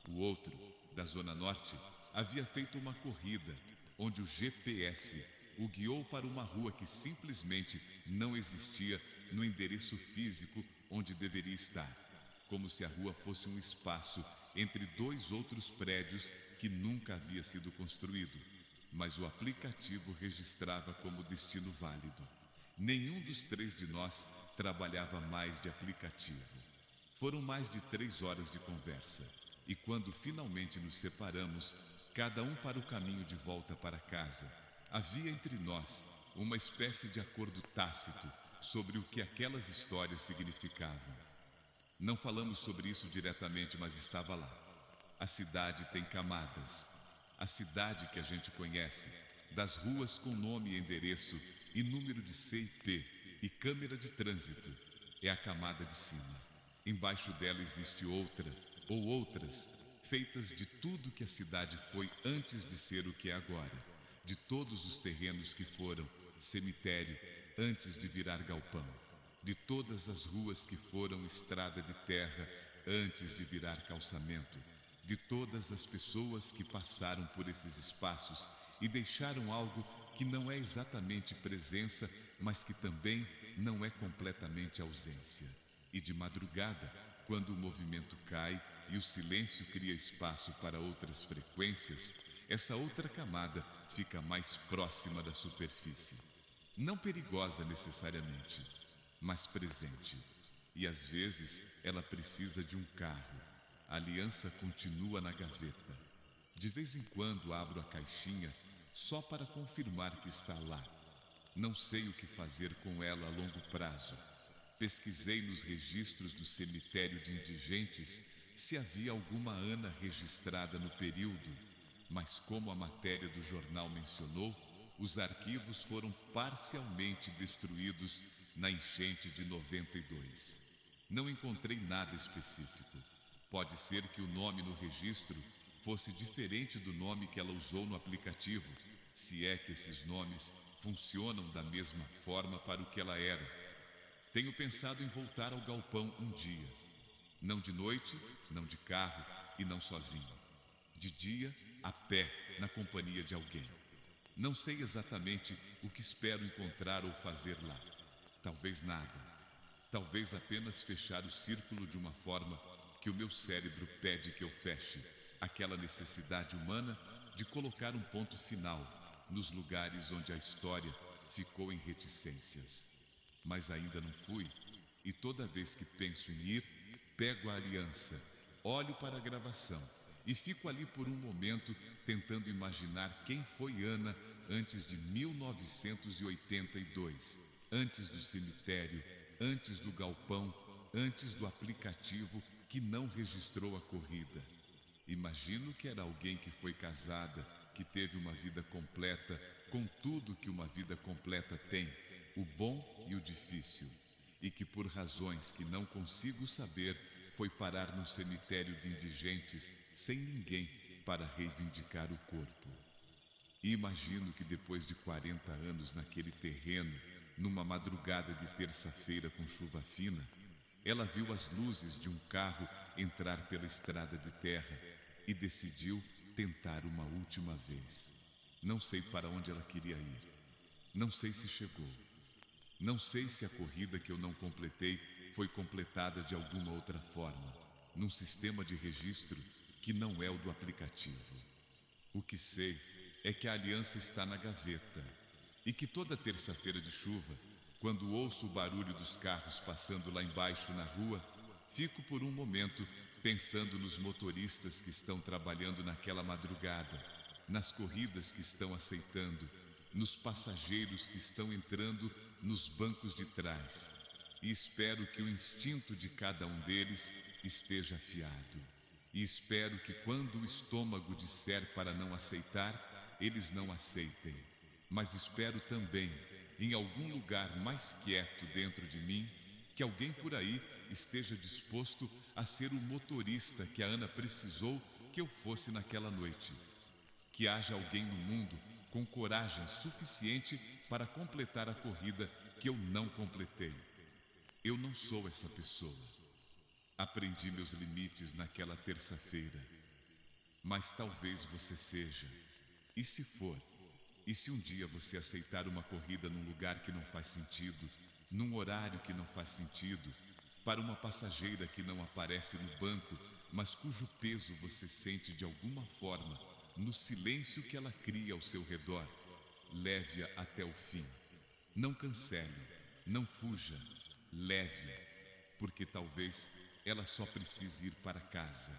O outro, da Zona Norte, havia feito uma corrida onde o GPS o guiou para uma rua que simplesmente não existia no endereço físico onde deveria estar, como se a rua fosse um espaço entre 2 outros prédios que nunca havia sido construído, mas o aplicativo registrava como destino válido. Nenhum dos 3 de nós trabalhava mais de aplicativo. Foram mais de 3 horas de conversa, e quando finalmente nos separamos, cada um para o caminho de volta para casa, havia entre nós uma espécie de acordo tácito sobre o que aquelas histórias significavam. Não falamos sobre isso diretamente, mas estava lá. A cidade tem camadas. A cidade que a gente conhece, das ruas com nome e endereço e número de CIP e câmera de trânsito, é a camada de cima. Embaixo dela existe outra, ou outras, feitas de tudo que a cidade foi antes de ser o que é agora, de todos os terrenos que foram cemitério antes de virar galpão. de todas as ruas que foram estrada de terra antes de virar calçamento, de todas as pessoas que passaram por esses espaços e deixaram algo que não é exatamente presença, mas que também não é completamente ausência. E de madrugada, quando o movimento cai e o silêncio cria espaço para outras frequências, essa outra camada fica mais próxima da superfície. Não perigosa necessariamente, mas presente. E às vezes ela precisa de um carro. A aliança continua na gaveta. De vez em quando abro a caixinha só para confirmar que está lá. Não sei o que fazer com ela a longo prazo. Pesquisei nos registros do cemitério de indigentes se havia alguma Ana registrada no período, mas como a matéria do jornal mencionou, os arquivos foram parcialmente destruídos na enchente de 92. Não encontrei nada específico. Pode ser que o nome no registro fosse diferente do nome que ela usou no aplicativo, se é que esses nomes funcionam da mesma forma para o que ela era. Tenho pensado em voltar ao galpão um dia. Não de noite, não de carro e não sozinho. De dia, a pé, na companhia de alguém. Não sei exatamente o que espero encontrar ou fazer lá. Talvez nada. Talvez apenas fechar o círculo de uma forma que o meu cérebro pede que eu feche, aquela necessidade humana de colocar um ponto final nos lugares onde a história ficou em reticências. Mas ainda não fui, e toda vez que penso em ir, pego a aliança, olho para a gravação e fico ali por um momento tentando imaginar quem foi Ana antes de 1982, antes do cemitério, antes do galpão, antes do aplicativo que não registrou a corrida. Imagino que era alguém que foi casada, que teve uma vida completa, com tudo que uma vida completa tem, o bom e o difícil, e que por razões que não consigo saber, foi parar num cemitério de indigentes sem ninguém para reivindicar o corpo. E imagino que depois de 40 anos naquele terreno, numa madrugada de terça-feira com chuva fina, ela viu as luzes de um carro entrar pela estrada de terra e decidiu tentar uma última vez. Não sei para onde ela queria ir. Não sei se chegou. Não sei se a corrida que eu não completei foi completada de alguma outra forma, num sistema de registro que não é o do aplicativo. O que sei é que a aliança está na gaveta e que toda terça-feira de chuva, quando ouço o barulho dos carros passando lá embaixo na rua, fico por um momento pensando nos motoristas que estão trabalhando naquela madrugada, nas corridas que estão aceitando, nos passageiros que estão entrando nos bancos de trás. E espero que o instinto de cada um deles esteja afiado. E espero que quando o estômago disser para não aceitar, eles não aceitem. Mas espero também, em algum lugar mais quieto dentro de mim, que alguém por aí esteja disposto a ser o motorista que a Ana precisou que eu fosse naquela noite. Que haja alguém no mundo com coragem suficiente para completar a corrida que eu não completei. Eu não sou essa pessoa. Aprendi meus limites naquela terça-feira. Mas talvez você seja. E se for? E se um dia você aceitar uma corrida num lugar que não faz sentido, num horário que não faz sentido, para uma passageira que não aparece no banco, mas cujo peso você sente de alguma forma no silêncio que ela cria ao seu redor, leve-a até o fim. Não cancele, não fuja, leve, porque talvez ela só precise ir para casa.